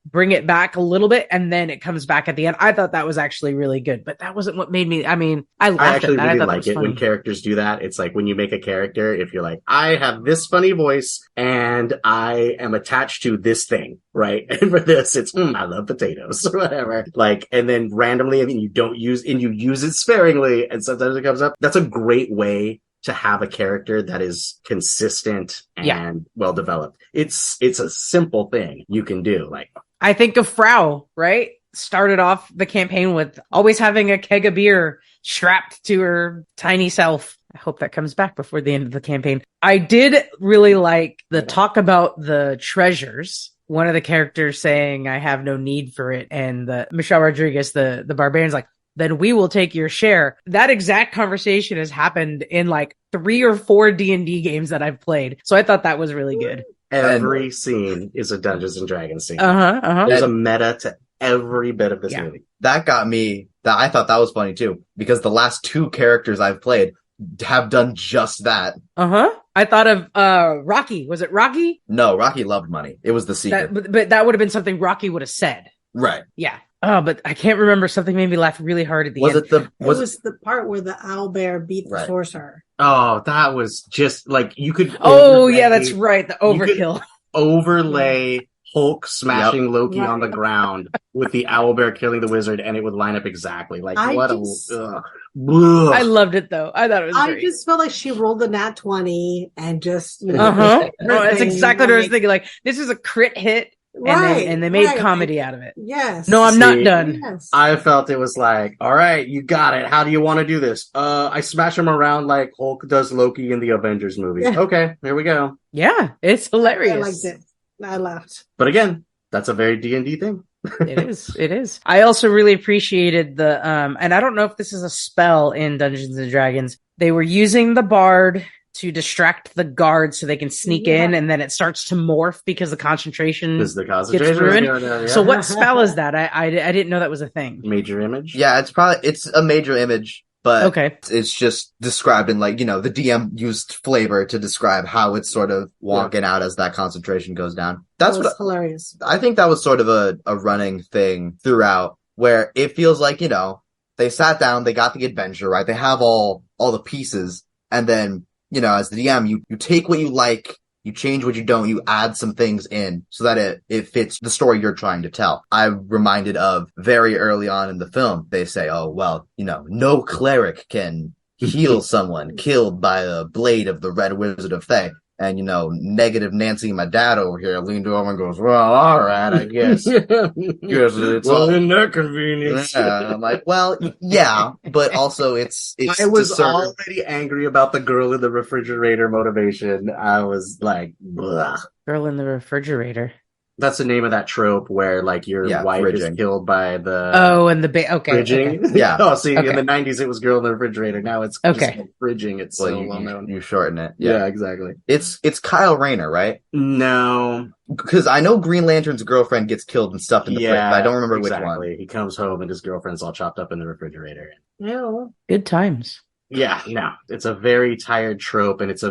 bring it back a little bit and then it comes back at the end. I thought that was actually really good, but that wasn't what made me, I I laughed actually at that. I really thought that like was it funny. when characters do that. It's like when you make a character, if you're like, I have this funny voice and I am attached to this thing, right? And for this, it's, I love potatoes or whatever. Like, and then randomly, you use it sparingly and sometimes it comes up. That's a great way to have a character that is consistent and well developed. It's a simple thing you can do. Like, I think of Frau, right? Started off the campaign with always having a keg of beer strapped to her tiny self. I hope that comes back before the end of the campaign. I did really like the talk about the treasures. One of the characters saying, I have no need for it. And Michelle Rodriguez, the barbarian's like, then we will take your share. That exact conversation has happened in like 3 or 4 D&D games that I've played. So I thought that was really good. every scene is a Dungeons and Dragons scene. Uh-huh. There's a meta to every bit of this movie. That got me, I thought that was funny too, because the last 2 characters I've played have done just that. Uh-huh. I thought of Rocky. Was it Rocky? No, Rocky loved money. It was the secret. But that would have been something Rocky would have said. Right. Yeah. Oh, but I can't remember. Something made me laugh really hard at the end. It was the part where the owlbear beat the sorcerer. Oh, that was just like you could. Yeah, that's right. The overkill. Overlay Hulk smashing Loki on the ground with the owlbear killing the wizard, and it would line up exactly. Like I loved it though. I thought it was. I great. just felt like she rolled the nat 20 and just That's exactly what I was thinking. Like this is a crit hit. And they made comedy out of it. Yes. No, I'm not done. Yes. I felt it was like, all right, you got it. How do you want to do this? I smash him around like Hulk does Loki in the Avengers movie. Yeah. Okay, here we go. Yeah, it's hilarious. I liked it. I laughed. But again, that's a very D&D thing. It is. I also really appreciated the and I don't know if this is a spell in Dungeons and Dragons. They were using the bard to distract the guards so they can sneak in, and then it starts to morph because the concentration gets ruined. So what spell is that? I didn't know that was a thing. Major image? Yeah, it's a major image, but okay. It's just described in like, the DM used flavor to describe how it's sort of walking out as that concentration goes down. That's hilarious. I think that was sort of a running thing throughout where it feels like, they sat down, they got the adventure, right? They have all the pieces. And then, as the DM, you take what you like, you change what you don't, you add some things in so that it fits the story you're trying to tell. I'm reminded of very early on in the film, they say, oh, well, no cleric can heal someone killed by the blade of the Red Wizard of Thay. And, negative Nancy, my dad over here, leaned over and goes, well, all right, I guess. Guess it's well, isn't that convenient? Yeah. I'm like, well, yeah, but also it's I was already angry about the girl in the refrigerator motivation. I was like, blah. Girl in the refrigerator. That's the name of that trope where like your wife fridging. is killed by the and the okay. fridging. Okay. Yeah. Oh, see, Okay. in the 90s it was girl in the refrigerator. Now it's just called fridging. It's well, so well known. you shorten it. Yeah, exactly. It's Kyle Rayner, right? No. Because I know Green Lantern's girlfriend gets killed and stuffed in the fridge, but I don't remember exactly. which one. He comes home and his girlfriend's all chopped up in the refrigerator. No. Good times. Yeah, no, it's a very tired trope, and it's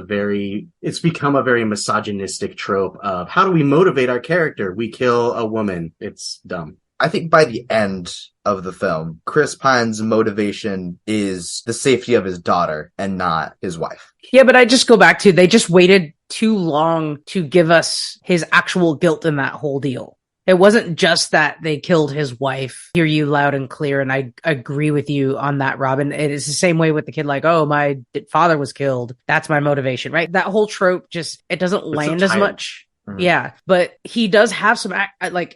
become a very misogynistic trope of how do we motivate our character? We kill a woman. It's dumb. I think by the end of the film, Chris Pine's motivation is the safety of his daughter and not his wife. Yeah, but I just go back to, they just waited too long to give us his actual guilt in that whole deal. It wasn't just that they killed his wife. Hear you loud and clear, and I agree with you on that, Robin. It is the same way with the kid, like, oh, my father was killed. That's my motivation, right? That whole trope it doesn't land as much. Mm-hmm. Yeah, but he does have some,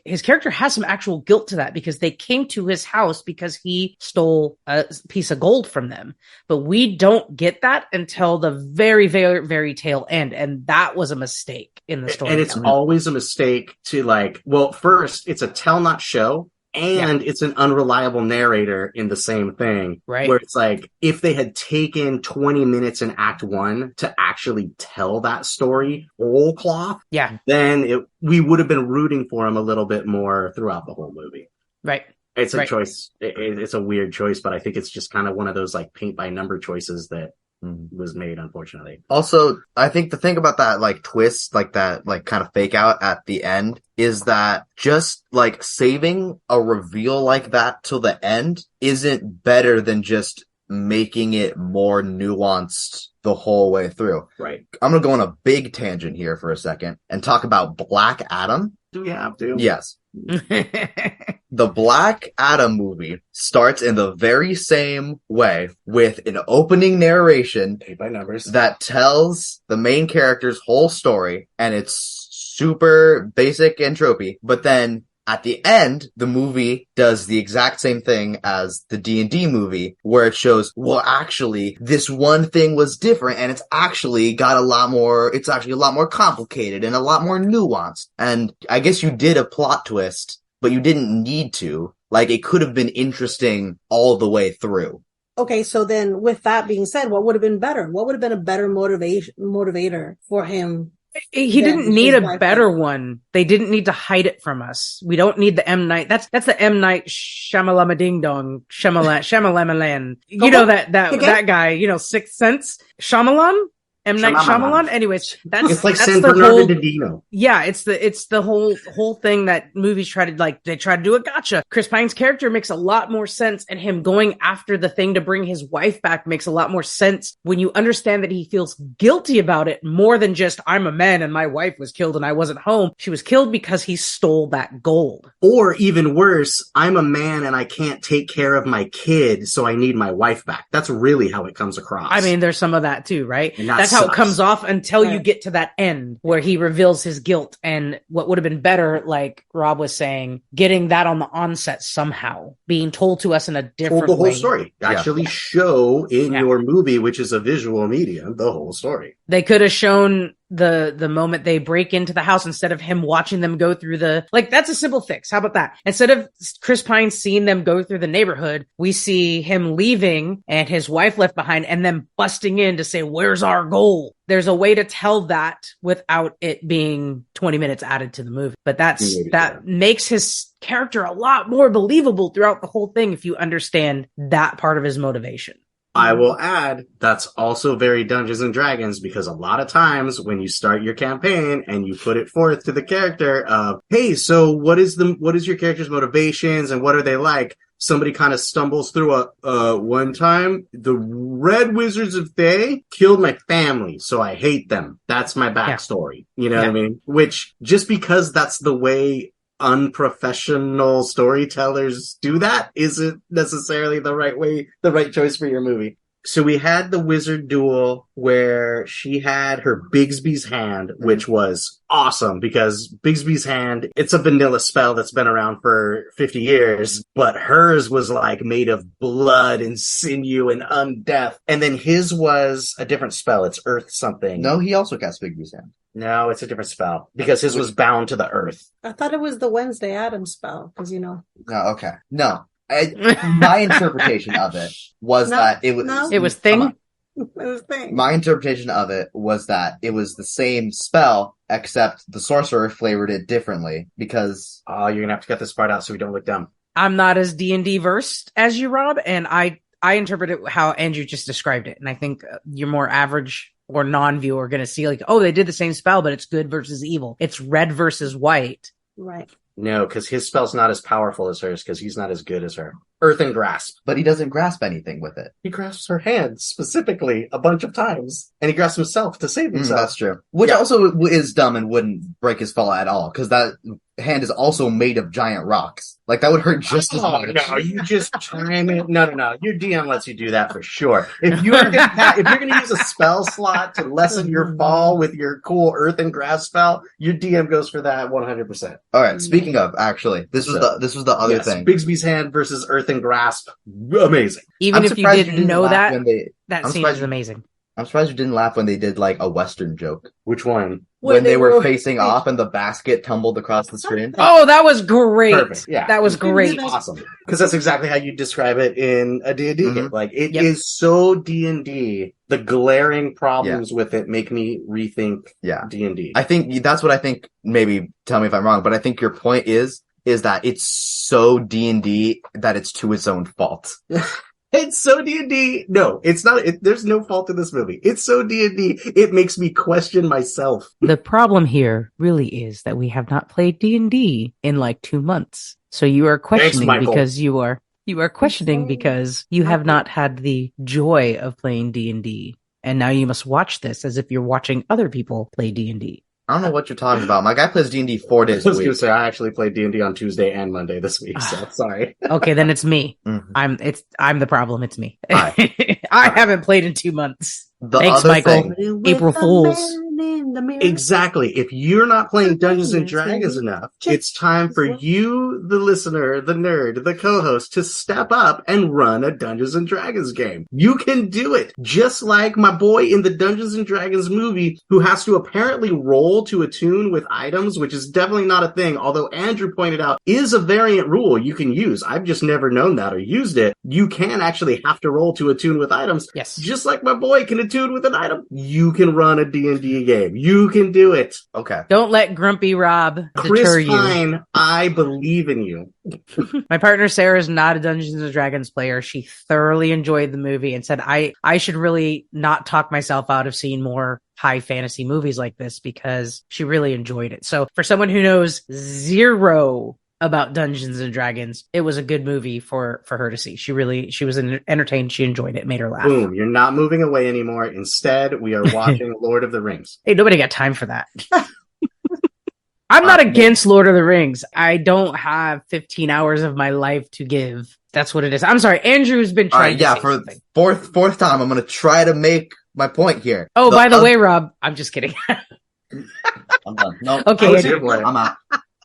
his character has some actual guilt to that because they came to his house because he stole a piece of gold from them. But we don't get that until the very, very, very tail end. And that was a mistake in the story. And it's always a mistake to first, it's a tell not show. And it's an unreliable narrator in the same thing. Right. Where it's like, if they had taken 20 minutes in Act 1 to actually tell that story whole cloth, then we would have been rooting for him a little bit more throughout the whole movie. Right. It's a choice. It's a weird choice, but I think it's just kind of one of those like paint by number choices that was made, unfortunately. Also, I think the thing about that twist, that kind of fake out at the end, is that just saving a reveal like that till the end isn't better than just making it more nuanced the whole way through. Right. I'm gonna go on a big tangent here for a second and talk about Black Adam. Do we have to? Yes. The Black Adam movie starts in the very same way with an opening narration paint by numbers that tells the main character's whole story, and it's super basic and tropey, but then at the end, the movie does the exact same thing as the D&D movie, where it shows, well, actually, this one thing was different, and it's actually a lot more complicated and a lot more nuanced. And I guess you did a plot twist, but you didn't need to. It could have been interesting all the way through. Okay, so then with that being said, what would have been better? What would have been a better motivator for him? He didn't need a better one. They didn't need to hide it from us. We don't need the M. Night. That's the M. Night Shyamalama Ding Dong. Shyamalan. You know that guy, Sixth Sense. Shyamalan? M. Night Shyamalan. Anyways, it's like that's San Bernardino Dino. Yeah, it's the whole thing that movies try to do a gotcha. Chris Pine's character makes a lot more sense, and him going after the thing to bring his wife back makes a lot more sense when you understand that he feels guilty about it more than just, I'm a man and my wife was killed and I wasn't home. She was killed because he stole that gold. Or even worse, I'm a man and I can't take care of my kid, so I need my wife back. That's really how it comes across. I mean, there's some of that too, right? That's how it comes off until you get to that end where he reveals his guilt. And what would have been better, like Rob was saying, getting that on the onset somehow, being told to us in a different way. The whole story. Actually show in your movie, which is a visual medium, the whole story. They could have shown the moment they break into the house instead of him watching them go through that's a simple fix. How about that? Instead of Chris Pine seeing them go through the neighborhood, we see him leaving and his wife left behind and then busting in to say, where's our goal? There's a way to tell that without it being 20 minutes added to the movie. But that makes his character a lot more believable throughout the whole thing if you understand that part of his motivation. I will add, that's also very Dungeons and Dragons, because a lot of times when you start your campaign and you put it forth to the character of, hey, so what is your character's motivations and what are they like? Somebody kind of stumbles through one time, the Red Wizards of Thay killed my family, so I hate them. That's my backstory. You know what I mean? Which, just because that's the way unprofessional storytellers do that, isn't necessarily the right choice for your movie. So we had the wizard duel where she had her Bigsby's Hand, which was awesome because Bigsby's Hand, it's a vanilla spell that's been around for 50 years, but hers was like made of blood and sinew and undeath. And then his was a different spell. It's earth something. No, he also cast Bigsby's Hand. No, it's a different spell because his was bound to the earth. I thought it was the Wednesday Addams spell, because No, okay. No. My interpretation of it was that it was... It was Thing? It was Thing. My interpretation of it was that it was the same spell, except the sorcerer flavored it differently, because... Oh, you're gonna have to cut this part out so we don't look dumb. I'm not as D&D versed as you, Rob, and I interpret it how Andrew just described it, and I think you're more average or non-viewer are going to see like, oh, they did the same spell, but it's good versus evil. It's red versus white. Right. No, because his spell's not as powerful as hers, because he's not as good as her. Earth and Grasp. But he doesn't grasp anything with it. He grasps her hand, specifically, a bunch of times. And he grasps himself to save himself. That's true. Which also is dumb and wouldn't break his fall at all, because that hand is also made of giant rocks. Like, that would hurt just as much. No, you just chime in. No. Your DM lets you do that for sure. If you're gonna use a spell slot to lessen your fall with your cool Earth and Grasp spell, your DM goes for that 100%. Alright, speaking of, actually, this was the other thing. Bigsby's Hand versus Earth and Grasp. Amazing. Even if you didn't know that, that scene is amazing. I'm surprised you didn't laugh when they did, like, a Western joke. Which one? When they were facing off and the basket tumbled across the screen. Oh, that was great. Perfect. Yeah. That was great. Awesome. Because that's exactly how you describe it in a D&D game. Like, it is so D&D. The glaring problems with it make me rethink D&D. I think, that's what I think, maybe tell me if I'm wrong, but I think your point is that it's so D&D that it's to its own fault. It's so D&D. No, it's not. There's no fault in this movie. It's so D&D. It makes me question myself. The problem here really is that we have not played D&D in like 2 months. So you are questioning because you are questioning because you have not had the joy of playing D&D. And now you must watch this as if you're watching other people play D&D. I don't know what you're talking about. My guy plays D&D 4 days a week. I was going to say, I actually played D&D on Tuesday and Monday this week, so sorry. Okay, then it's me. I'm the problem. It's me. I haven't played in 2 months. Thanks, Michael. April Fools. Exactly. If you're not playing Dungeons and Dragons enough, it's time for you, the listener, the nerd, the co-host, to step up and run a Dungeons and Dragons game. You can do it. Just like my boy in the Dungeons and Dragons movie, who has to apparently roll to attune with items, which is definitely not a thing, although Andrew pointed out is a variant rule you can use. I've just never known that or used it. You can actually have to roll to attune with items. Yes. Just like my boy can attune with an item. You can run a D&D game. You can do it. Okay. Don't let Grumpy Rob deter you. Chris Pine, I believe in you. My partner Sarah is not a Dungeons and Dragons player. She thoroughly enjoyed the movie and said I should really not talk myself out of seeing more high fantasy movies like this because she really enjoyed it. So for someone who knows zero about Dungeons and Dragons, it was a good movie for her to see. She was entertained. She enjoyed it. Made her laugh. Boom. You're not moving away anymore. Instead, we are watching Lord of the Rings. Hey, nobody got time for that. I'm not against Lord of the Rings. I don't have 15 hours of my life to give. That's what it is. I'm sorry. Andrew's been trying to say for something. fourth time, I'm going to try to make my point here. Oh, by the way, Rob, I'm just kidding. I'm done. No. Okay, I'm out.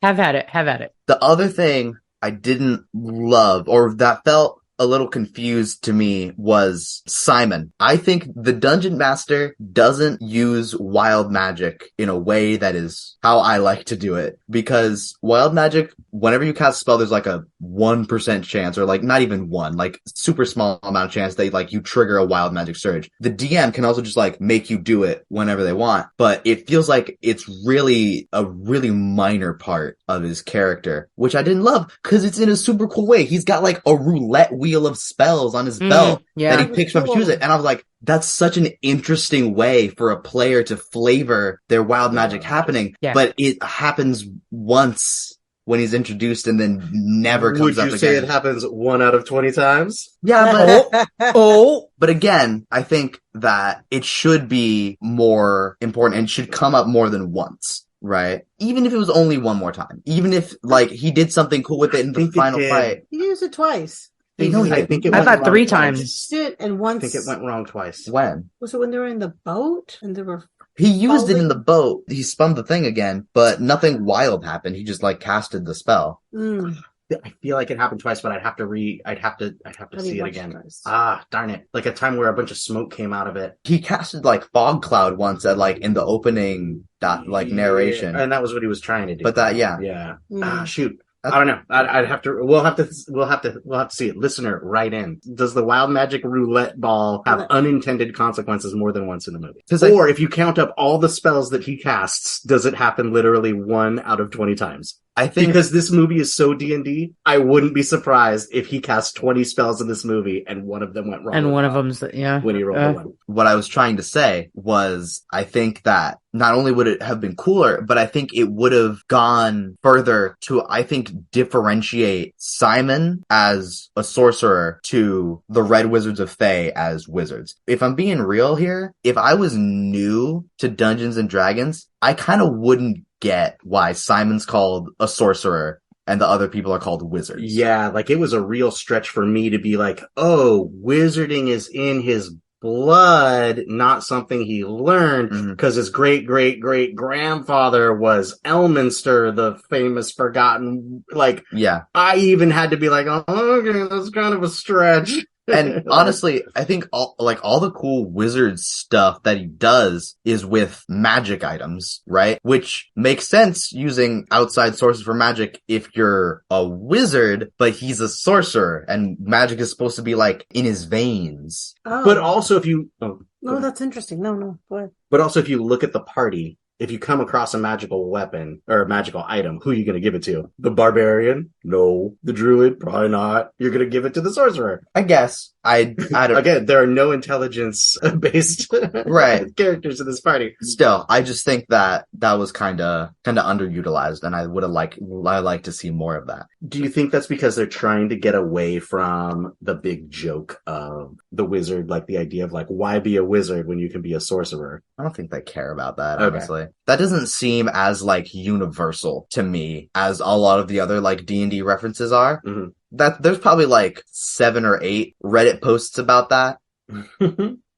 Have at it. The other thing I didn't love, or that felt a little confused to me, was Simon. I think the Dungeon Master doesn't use wild magic in a way that is how I like to do it. Because wild magic, whenever you cast a spell, there's like a 1% chance, or like not even one, like super small amount of chance that like you trigger a wild magic surge. The DM can also just like make you do it whenever they want, but it feels like it's really a really minor part of his character, which I didn't love because it's in a super cool way. He's got like a roulette wheel wheel of spells on his belt yeah. that he picks from and chooses it. And I was like, that's such an interesting way for a player to flavor their wild magic happening. Yeah. But it happens once when he's introduced and then never comes up again. Would you say it happens 1 out of 20 times? Yeah, but Oh, but again, I think that it should be more important and should come up more than once, right? Even if it was only one more time. Even if, like, he did something cool with it in the final fight. He used it twice. I think it I went thought wrong 3 twice. times. Did and I once. think it went wrong twice. When? Was it when they were in the boat and they were? He used it in the boat. He spun the thing again, but nothing wild happened. He just, like, casted the spell. I feel like it happened twice, but I'd have to see it again. Ah, darn it. Like a time where a bunch of smoke came out of it. He casted, like, fog cloud once at, like, in the opening, narration. And that was what he was trying to do. But that, yeah. Yeah. Ah, shoot. I don't know. I'd have to. We'll have to see it. Listener, write in. Does the wild magic roulette ball have unintended consequences more than once in the movie? Or if you count up all the spells that he casts, does it happen literally 1 out of 20 times? I think because this movie is so D&D, I wouldn't be surprised if he cast 20 spells in this movie and one of them went wrong. And one of them's, when he rolled the one. What I was trying to say was, I think that not only would it have been cooler, but I think it would have gone further to, I think, differentiate Simon as a sorcerer to the Red Wizards of Thay as wizards. If I'm being real here, if I was new to Dungeons and Dragons, I kind of wouldn't get why Simon's called a sorcerer and the other people are called wizards. Yeah, like it was a real stretch for me to be like, oh, wizarding is in his blood, not something he learned, because his great-great-great-grandfather was Elminster, the famous forgotten, like, yeah. I even had to be like, oh, okay, that's kind of a stretch. And honestly, I think all the cool wizard stuff that he does is with magic items, right? Which makes sense using outside sources for magic if you're a wizard, but he's a sorcerer and magic is supposed to be like in his veins. Oh. But also if you... no, that's interesting. No, go ahead. But also if you look at the party, if you come across a magical weapon or a magical item, who are you going to give it to? The barbarian? No. The druid? Probably not. You're going to give it to the sorcerer. I guess. I don't... Again, there are no intelligence-based right. characters in this party. Still, I just think that was kind of underutilized, and I like to see more of that. Do you think that's because they're trying to get away from the big joke of the wizard, like the idea of like, why be a wizard when you can be a sorcerer? I don't think they care about that, honestly. That doesn't seem as like universal to me as a lot of the other like D&D references are. Mm-hmm. That there's probably like 7 or 8 Reddit posts about that.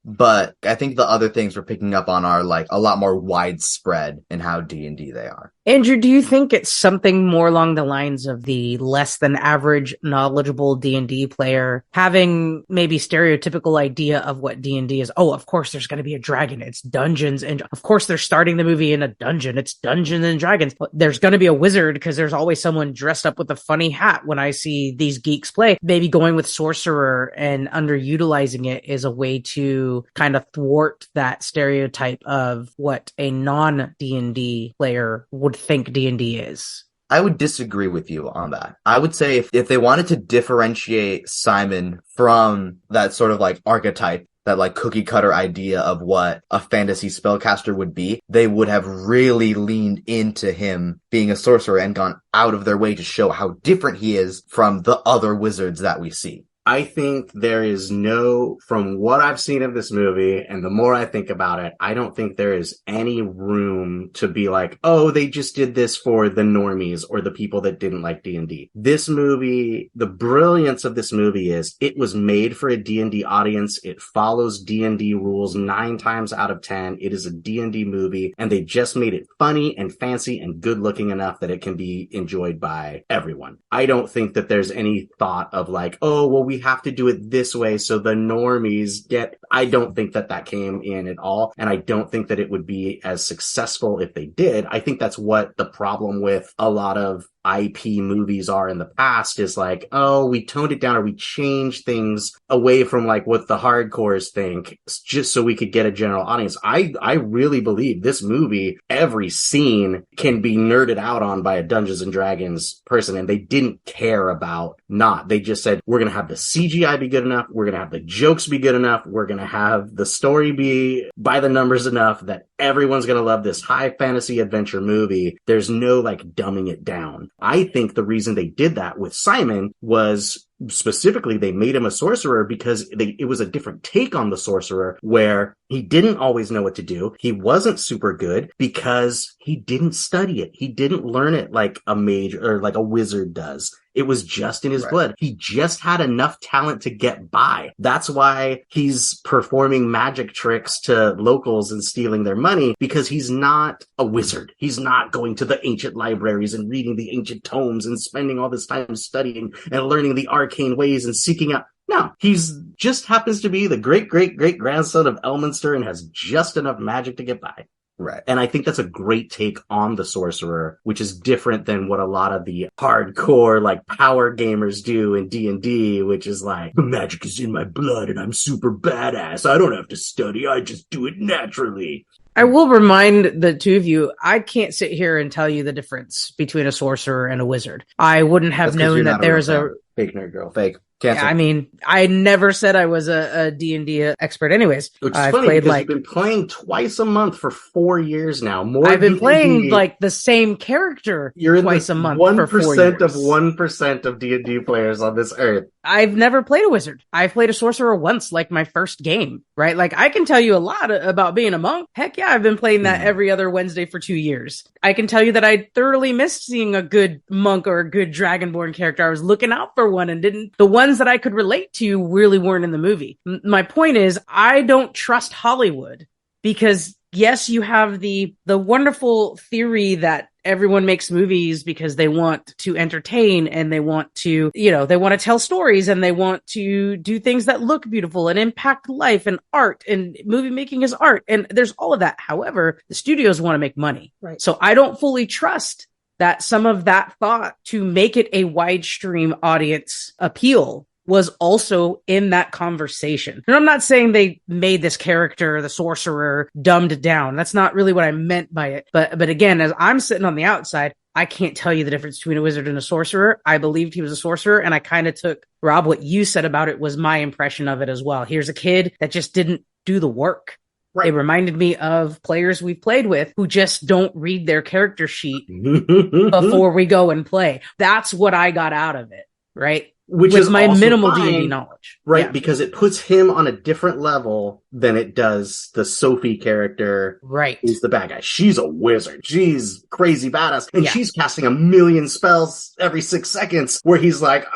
But I think the other things we're picking up on are like a lot more widespread in how D&D they are. Andrew, do you think it's something more along the lines of the less than average knowledgeable D&D player having maybe stereotypical idea of what D&D is? Oh, of course there's going to be a dragon. It's Dungeons. And of course they're starting the movie in a dungeon. It's Dungeons and Dragons. There's going to be a wizard because there's always someone dressed up with a funny hat when I see these geeks play. Maybe going with sorcerer and underutilizing it is a way to kind of thwart that stereotype of what a non-D&D player would think D&D is. I would disagree with you on that. I would say if they wanted to differentiate Simon from that sort of like archetype, that like cookie cutter idea of what a fantasy spellcaster would be, they would have really leaned into him being a sorcerer and gone out of their way to show how different he is from the other wizards that we see. I think there is from what I've seen of this movie, and the more I think about it, I don't think there is any room to be like, oh, they just did this for the normies or the people that didn't like D&D. This movie, the brilliance of this movie is it was made for a D&D audience. It follows D&D rules 9 times out of 10. It is a D&D movie, and they just made it funny and fancy and good looking enough that it can be enjoyed by everyone. I don't think that there's any thought of like, oh, well, we have to do it this way so the normies get... I don't think that came in at all, and I don't think that it would be as successful if they did. I think that's what the problem with a lot of IP movies are in the past is like, oh, we toned it down or we changed things away from like what the hardcores think just so we could get a general audience. I really believe this movie, every scene can be nerded out on by a Dungeons and Dragons person, and they didn't care about not. They just said, we're going to have the CGI be good enough. We're going to have the jokes be good enough. We're going to have the story be by the numbers enough that everyone's going to love this high fantasy adventure movie. There's no like dumbing it down. I think the reason they did that with Simon was specifically they made him a sorcerer because it was a different take on the sorcerer where he didn't always know what to do. He wasn't super good because he didn't study it. He didn't learn it like a mage or like a wizard does. It was just in his blood. He just had enough talent to get by. That's why he's performing magic tricks to locals and stealing their money, because he's not a wizard. He's not going to the ancient libraries and reading the ancient tomes and spending all this time studying and learning the arcane ways and seeking out. No, he's just happens to be the great-great-great-grandson of Elminster and has just enough magic to get by. Right. And I think that's a great take on the sorcerer, which is different than what a lot of the hardcore, like, power gamers do in D&D, which is like, the magic is in my blood and I'm super badass. I don't have to study. I just do it naturally. I will remind the two of you, I can't sit here and tell you the difference between a sorcerer and a wizard. I wouldn't have known that there's a... Fake nerd girl. Fake. Cancel. Yeah, I mean, I never said I was a D&D expert anyways. Which is I've funny played because like... you've been playing twice a month for 4 years now. I've been D&D. playing like the same character twice a month for 4 years. 1% of 1% of D&D players on this earth. I've never played a wizard. I've played a sorcerer once, like my first game, right? Like I can tell you a lot about being a monk. Heck yeah, I've been playing that every other Wednesday for 2 years. I can tell you that I thoroughly missed seeing a good monk or a good dragonborn character. I was looking out for one and the ones that I could relate to really weren't in the movie. My point is, I don't trust Hollywood because yes, you have the wonderful theory that everyone makes movies because they want to entertain and they want to, they want to tell stories and they want to do things that look beautiful and impact life and art, and movie making is art. And there's all of that. However, the studios want to make money. Right. So I don't fully trust that some of that thought to make it a wide stream audience appeal was also in that conversation. And I'm not saying they made this character, the sorcerer, dumbed down. That's not really what I meant by it. But again, as I'm sitting on the outside, I can't tell you the difference between a wizard and a sorcerer. I believed he was a sorcerer, and I kind of took, Rob, what you said about it was my impression of it as well. Here's a kid that just didn't do the work. Right. It reminded me of players we've played with who just don't read their character sheet before we go and play. That's what I got out of it, right? Which with is my also minimal fine, D&D knowledge. Right, Yeah. because it puts him on a different level than it does the Sophie character. Right. Who's the bad guy. She's a wizard. She's crazy badass. And she's casting a million spells every 6 seconds where he's like,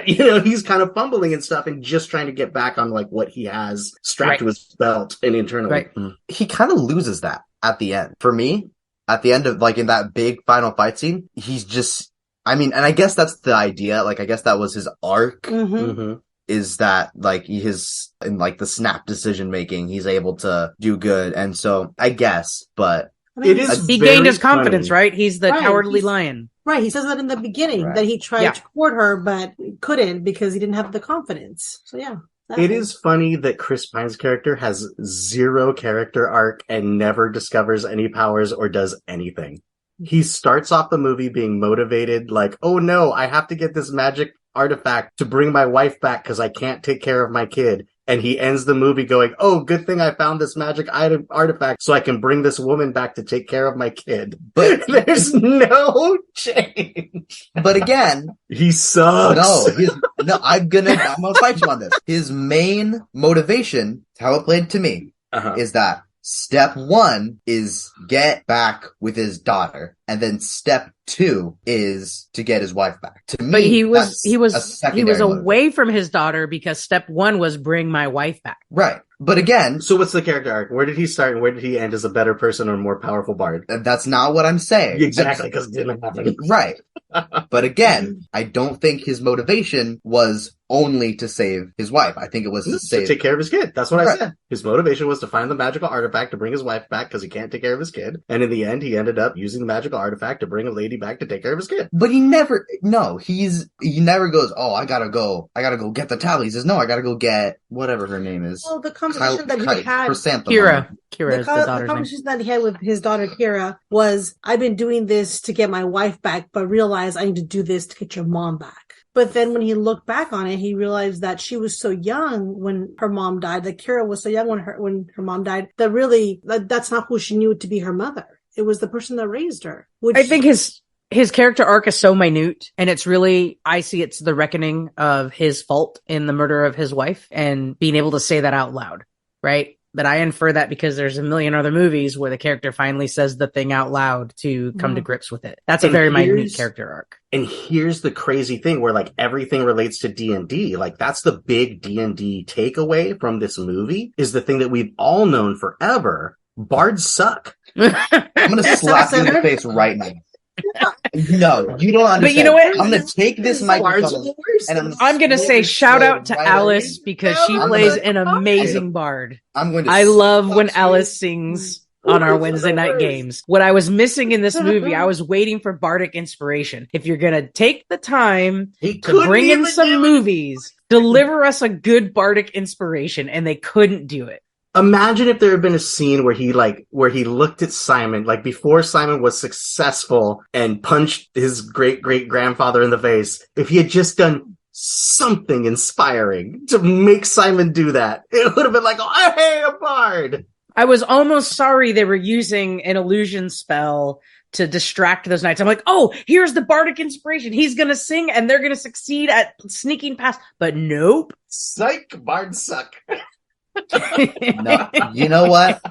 he's kind of fumbling and stuff and just trying to get back on like what he has strapped to his belt and internally. Right. He kind of loses that at the end. For me, at the end of like in that big final fight scene, he's just, and I guess that's the idea. Like, I guess that was his arc. Mm-hmm. Is that like in like the snap decision making, he's able to do good. And so I guess, but it is, he gained his confidence, right? He's the cowardly He's, lion. Right. He says that in the beginning that he tried to court her, but couldn't because he didn't have the confidence. So yeah. It is funny that Chris Pine's character has zero character arc and never discovers any powers or does anything. He starts off the movie being motivated, like, oh no, I have to get this magic artifact to bring my wife back because I can't take care of my kid. And he ends the movie going, oh, good thing I found this magic artifact so I can bring this woman back to take care of my kid. But there's no change. But again, he sucks. I'm gonna fight you on this. His main motivation, how it played to me, is that step 1 is get back with his daughter, and then step 2 is to get his wife back. To me, but he was motive. away from his daughter because step 1 was bring my wife back. Right. But again, so what's the character arc? Where did he start and where did he end as a better person or more powerful bard? That's not what I'm saying. Exactly, because it didn't happen. Right. But again, I don't think his motivation was only to save his wife. I think it was to take care of his kid. That's what I said. His motivation was to find the magical artifact to bring his wife back because he can't take care of his kid. And in the end, he ended up using the magical artifact to bring a lady back to take care of his kid. But he never goes, oh, I gotta go get the tablet. He says, no, I gotta go get whatever her name is. Well, the conversation that he had, Kira is the daughter's the name. conversation that he had with his daughter Kira was, I've been doing this to get my wife back, but realized I need to do this to get your mom back. But then when he looked back on it, he realized that she was so young when her mom died, that Kira was so young when her mom died, that really, that's not who she knew to be her mother. It was the person that raised her. I think his character arc is so minute, and it's really, I see it's the reckoning of his fault in the murder of his wife, and being able to say that out loud, right? But I infer that because there's a million other movies where the character finally says the thing out loud to come to grips with it. That's a very minute character arc. And here's the crazy thing where like everything relates to D&D. Like that's the big D&D takeaway from this movie is the thing that we've all known forever. Bards suck. I'm going to slap you in the face right now. No, you don't understand. But you know what? I'm going to take this microphone and I'm going to say shout out to Alice because she plays an amazing bard. I love when Alice sings on our Wednesday night games. What I was missing in this movie, I was waiting for bardic inspiration. If you're going to take the time to bring in some movies, deliver us a good bardic inspiration, and they couldn't do it. Imagine if there had been a scene where he looked at Simon, like before Simon was successful and punched his great-great-grandfather in the face. If he had just done something inspiring to make Simon do that, it would have been like, oh, hey, a bard! I was almost sorry they were using an illusion spell to distract those knights. I'm like, oh, here's the bardic inspiration. He's going to sing and they're going to succeed at sneaking past. But nope. Psych, bards suck. No, you know what?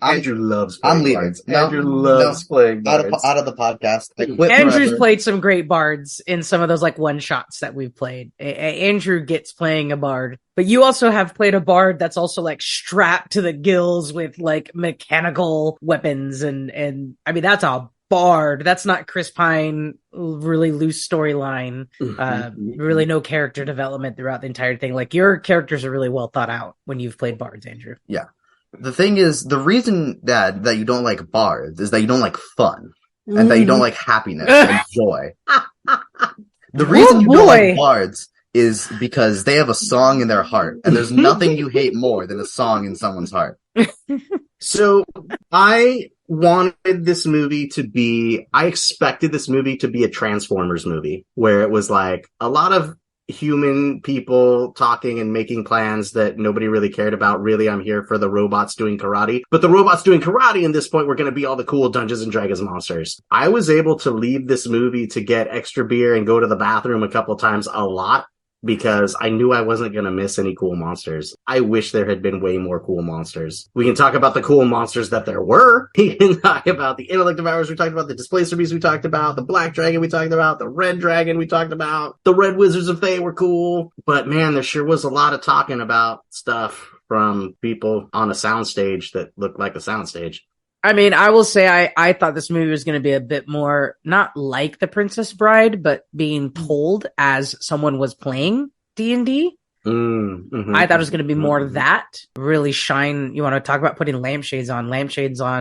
Andrew loves playing I'm leaving. bards. Andrew loves playing bards. Out of the podcast. I quit Andrew's forever. played some great bards in some of those like one shots that we've played. Andrew gets playing a bard, but you also have played a bard that's also like strapped to the gills with like mechanical weapons and I mean that's a bard. That's not Chris Pine, really loose storyline. Really no character development throughout the entire thing. Like your characters are really well thought out when you've played bards, Andrew. Yeah. The thing is, the reason that you don't like bards is that you don't like fun and that you don't like happiness and joy. The reason you don't like bards is because they have a song in their heart, and there's nothing you hate more than a song in someone's heart. So I expected this movie to be a Transformers movie where it was like a lot of human people talking and making plans that nobody really cared about. Really, I'm here for the robots doing karate. But the robots doing karate in this point were going to be all the cool Dungeons and Dragons monsters. I was able to leave this movie to get extra beer and go to the bathroom a couple times a lot because I knew I wasn't going to miss any cool monsters. I wish there had been way more cool monsters. We can talk about the cool monsters that there were. We can talk about the intellect devourers we talked about, the displacer beasts we talked about, the black dragon we talked about, the red dragon we talked about, the red wizards of Thay were cool. But man, there sure was a lot of talking about stuff from people on a soundstage that looked like a soundstage. I mean, I will say I thought this movie was going to be a bit more, not like The Princess Bride, but being told as someone was playing D&D. I thought it was going to be more that. Really shine. You want to talk about putting lampshades on.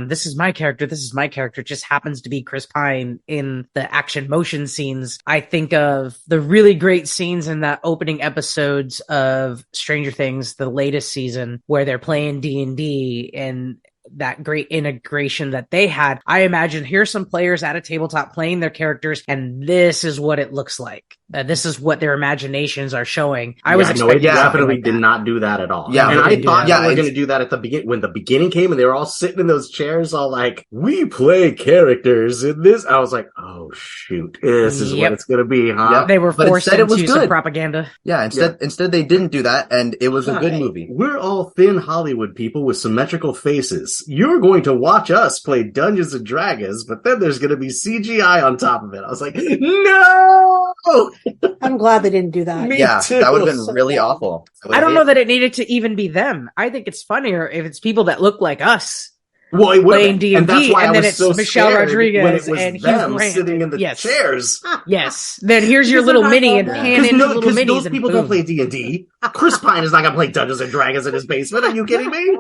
This is my character. It just happens to be Chris Pine in the action motion scenes. I think of the really great scenes in that opening episodes of Stranger Things, the latest season, where they're playing D&D and that great integration that they had. I imagine here's some players at a tabletop playing their characters, and this is what it looks like. This is what their imaginations are showing. It definitely did not do that at all. Yeah, and I thought they were going to do that at the beginning. When the beginning came and they were all sitting in those chairs, all like, "We play characters in this." I was like, "Oh shoot, this is what it's going to be, huh?" Yep. They were forced into some propaganda. Yeah, instead they didn't do that, and it was a good movie. We're all thin Hollywood people with symmetrical faces. You're going to watch us play Dungeons and Dragons, but then there's going to be CGI on top of it. I was like, no! I'm glad they didn't do that. Me too. That would have been really awful. I don't know that it needed to even be them. I think it's funnier if it's people that look like us. Well, it would playing have D&D, and that's why and I then was it's so Michelle scared Rodriguez when it was and Hugh them Grant. sitting in the Yes. chairs. Yes. Then here's your Because little they're not mini and normal. pan into little Because minis those and people boom. don't play D&D. Chris Pine is not going to play Dungeons and Dragons in his basement. Are you kidding me?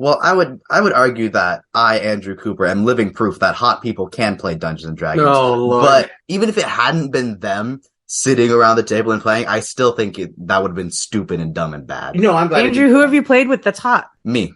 Well, I would argue that I, Andrew Cooper, am living proof that hot people can play Dungeons and Dragons. Oh, Lord. But even if it hadn't been them sitting around the table and playing, I still think that would have been stupid and dumb and bad. No, I'm glad. Andrew, who have you played with that's hot? Me.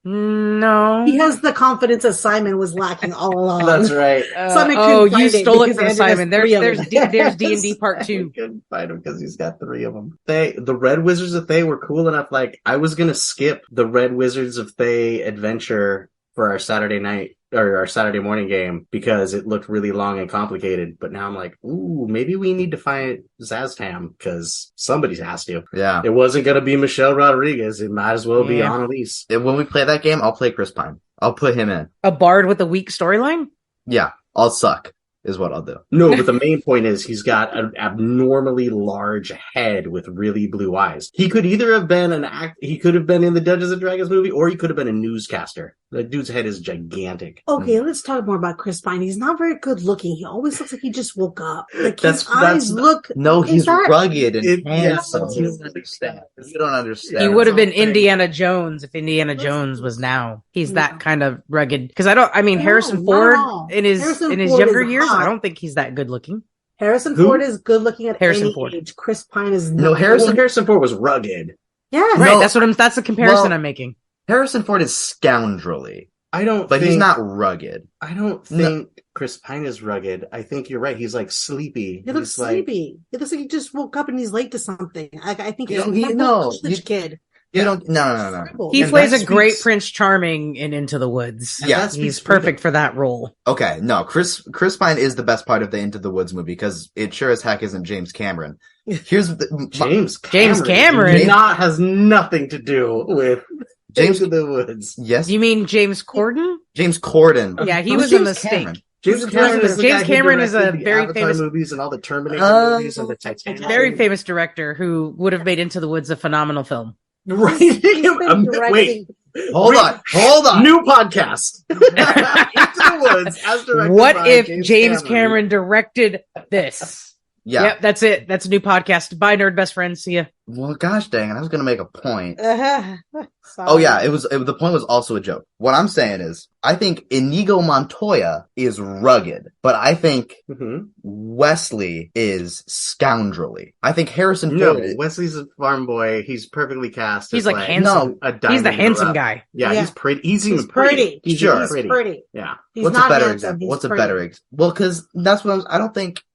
No. He has the confidence that Simon was lacking all along. That's right. Simon oh, couldn't you find it stole it because from Andrew has Simon. 3 of There's them. there's D&D part I 2. couldn't find him because he's got 3 of them. The Red Wizards of Thay were cool enough. Like, I was gonna skip the Red Wizards of Thay adventure for our Saturday night or our Saturday morning game because it looked really long and complicated. But now I'm like, ooh, maybe we need to find Zaztam because somebody has to. Yeah. It wasn't gonna be Michelle Rodriguez. It might as well be Yeah. Annalise. When we play that game, I'll play Chris Pine. I'll put him in. A bard with a weak storyline? Yeah. I'll suck is what I'll do. No, but the main point is he's got an abnormally large head with really blue eyes. He could either have been he could have been in the Dungeons and Dragons movie, or he could have been a newscaster. The dude's head is gigantic. Okay, let's talk more about Chris Pine. He's not very good looking. He always looks like he just woke up. Like That's- his eyes that's- look. No, he's that- rugged and Yes, handsome. you don't understand. You don't understand. He would have been whole thing. Indiana Jones if Indiana Jones was now. He's that No. kind of rugged. Because Harrison not Ford at all. in his Harrison Ford younger is years, hot. I don't think he's that good looking. Harrison Who? Ford is good looking at Harrison any Ford. age. Chris Pine is No, not. Harrison Ford was rugged. Yes. Right, No. that's the comparison Well, I'm making. Harrison Ford is scoundrelly, I don't but think, he's not rugged. I don't think Chris Pine is rugged. I think you're right. He's like sleepy. He looks He's like, sleepy. He looks like he just woke up and he's late to something. I think Yeah, he's a college kid. You don't. No. Terrible. He and plays that a great speaks- Prince Charming in Into the Woods. and Yeah. that speaks He's for the- perfect for that role. Okay, no. Chris Pine is the best part of the Into the Woods movie because it sure as heck isn't James Cameron. Here's the James Cameron. has nothing to do with James- Into the Woods. Yes, You mean James Corden? James Corden. Yeah, he Who's was a James mistake. Cameron? James Cameron is the James guy who Cameron is a directed the very Avatar famous- movies and all the Terminator Oh. movies and the Titanic. Very famous director who would have made Into the Woods a phenomenal film. Right. He's been Wait. directing- Hold on. New podcast. Into the Woods as directed What by if James Cameron directed this? Yeah. Yep, that's it. That's a new podcast. Bye, nerd best friends. See ya. Well, gosh dang it! I was gonna make a point. Sorry. Oh yeah, the point was also a joke. What I'm saying is, I think Inigo Montoya is rugged, but I think Mhm. Wesley is scoundrelly. I think Harrison No, Ford. Wesley's a farm boy. He's perfectly cast. He's as, like handsome. a He's diamond the in the handsome rough. guy. Yeah, Yeah. he's pretty. He's even He's pretty. He's Sure. even He's pretty. pretty. Yeah. He's What's a not better handsome, example? he's What's a pretty. better example? Well, because that's what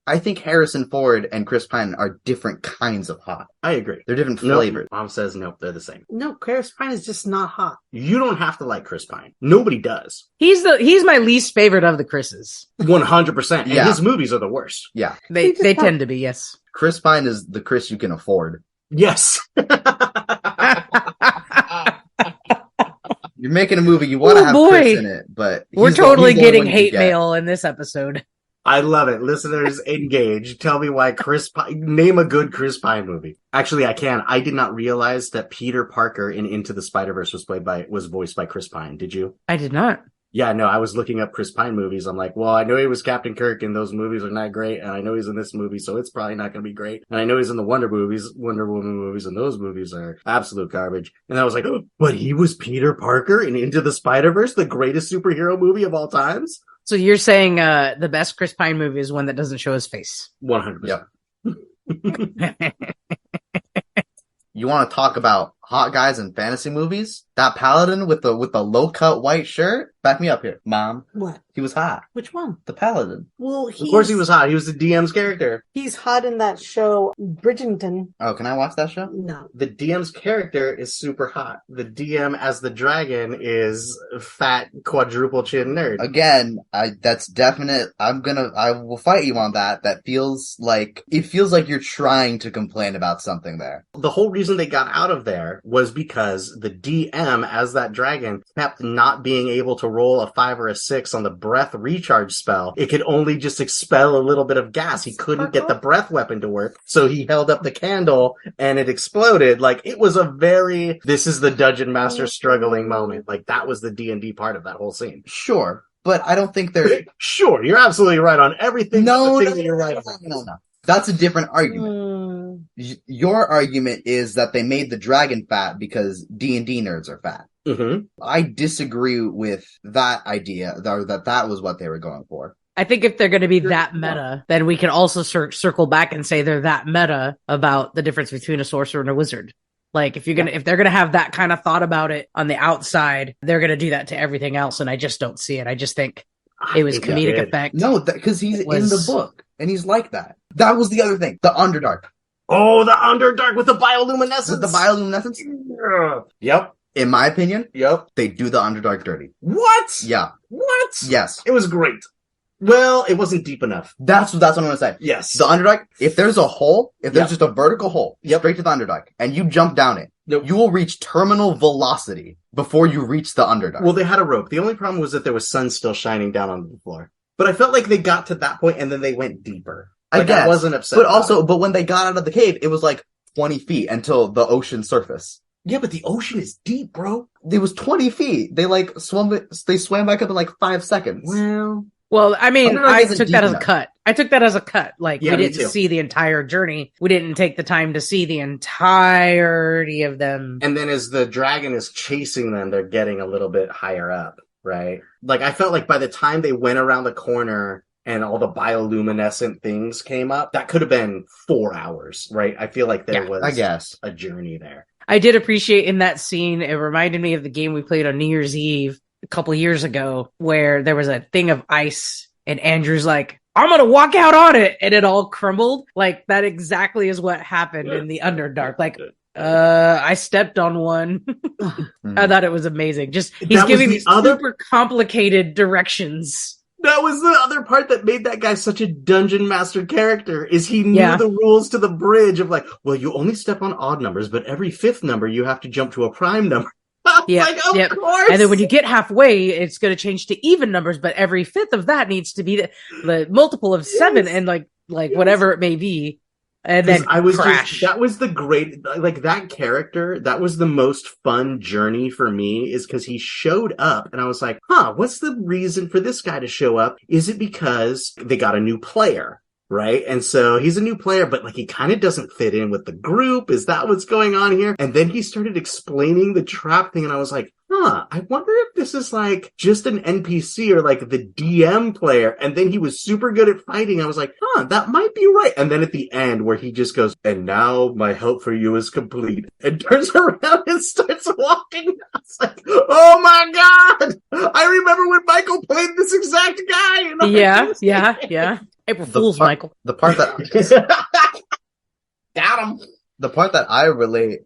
I think Harrison Ford and Chris Pine are different kinds of hot. I agree. They're different Nope. flavors. Mom says nope, they're the same. No, Chris Pine is just not hot. You don't have to like Chris Pine. Nobody does. He's my least favorite of the Chris's. 100%. And Yeah. his movies are the worst. Yeah, They He just they got- tend to be, yes. Chris Pine is the Chris you can afford. Yes. You're making a movie, you want to Oh, have boy. Chris in it, but We're he's totally the only getting one you hate get. mail in this episode. I love it. Listeners, engage. Tell me why Chris Pine. Name a good Chris Pine movie. Actually, I can. I did not realize that Peter Parker in Into the Spider-Verse was voiced by Chris Pine. Did you? I did not. Yeah, no, I was looking up Chris Pine movies. I'm like, well, I know he was Captain Kirk and those movies are not great. And I know he's in this movie, so it's probably not going to be great. And I know he's in the Wonder Woman movies, and those movies are absolute garbage. And I was like, oh, but he was Peter Parker in Into the Spider-Verse, the greatest superhero movie of all times? So you're saying the best Chris Pine movie is one that doesn't show his face. 100%. Yep. You want to talk about hot guys in fantasy movies? That paladin with the low cut white shirt? Back me up here, Mom. What? He was hot. Which one? The paladin. Well, Of course he was hot. He was the DM's character. He's hot in that show, Bridgerton. Oh, can I watch that show? No. The DM's character is super hot. The DM as the dragon is a fat quadruple chin nerd. Again, that's definite. I will fight you on that. It feels like you're trying to complain about something there. The whole reason they got out of there there was because the DM, as that dragon, kept not being able to roll a 5 or a 6 on the breath recharge spell. It could only just expel a little bit of gas. He couldn't get the breath weapon to work, so he held up the candle and it exploded. Like, it was a very, this is the dungeon master struggling moment. Like, that was the D&D part of that whole scene. Sure, but I don't think they're... Sure, you're absolutely right on everything. No, you're right on. No. That's a different argument. Your argument is that they made the dragon fat because D&D nerds are fat. Mm-hmm. I disagree with that idea, or that was what they were going for. I think if they're going to be that meta, then we can also circle back and say they're that meta about the difference between a sorcerer and a wizard. Like, if they're gonna have that kind of thought about it on the outside, they're gonna do that to everything else, and I just don't see it. I just think it was comedic effect. No, because he's in the book, and he's like that. That was the other thing. The Underdark. Oh, the Underdark with the bioluminescence. With the bioluminescence. Yep. In my opinion, yep, they do the Underdark dirty. What? Yeah. What? Yes. It was great. Well, it wasn't deep enough. That's what I'm gonna say. Yes. The Underdark, if there's a hole, if there's just a vertical hole, straight to the Underdark, and you jump down it, you will reach terminal velocity before you reach the Underdark. Well, they had a rope. The only problem was that there was sun still shining down on the floor. But I felt like they got to that point and then they went deeper. Like, I guess. I wasn't upset. But when they got out of the cave, it was like 20 feet until the ocean surface. Yeah, but the ocean is deep, bro. It was 20 feet. They swam back up in like 5 seconds. Well, I mean, I took that as a cut. I took that as a cut. Like, we didn't see the entire journey. We didn't take the time to see the entirety of them. And then as the dragon is chasing them, they're getting a little bit higher up, right? Like, I felt like by the time they went around the corner and all the bioluminescent things came up, that could have been 4 hours, right? I feel like there was, I guess, a journey there. I did appreciate in that scene, it reminded me of the game we played on New Year's Eve a couple years ago, where there was a thing of ice and Andrew's like, I'm gonna walk out on it, and it all crumbled. Like, that exactly is what happened in the Underdark. Like, I stepped on one. I thought it was amazing. Just, he's giving these super complicated directions. That was the other part that made that guy such a dungeon master character, is he knew the rules to the bridge of like, well, you only step on odd numbers, but every fifth number you have to jump to a prime number. Like, of course. And then when you get halfway, it's going to change to even numbers, but every fifth of that needs to be the multiple of 7 and like whatever it may be. And then crash. That was the great, like, that character, that was the most fun journey for me, is because he showed up and I was like, what's the reason for this guy to show up? Is it because they got a new player? Right? And so he's a new player, but like, he kind of doesn't fit in with the group. Is that what's going on here? And then he started explaining the trap thing and I was like, I wonder if this is like just an NPC or like the DM player. And then he was super good at fighting. I was like, that might be right. And then at the end where he just goes, and now my help for you is complete, and turns around and starts walking. I was like, oh my God. I remember when Michael played this exact guy. Yeah. April Fool's, Michael. The part that got him. The part that I relate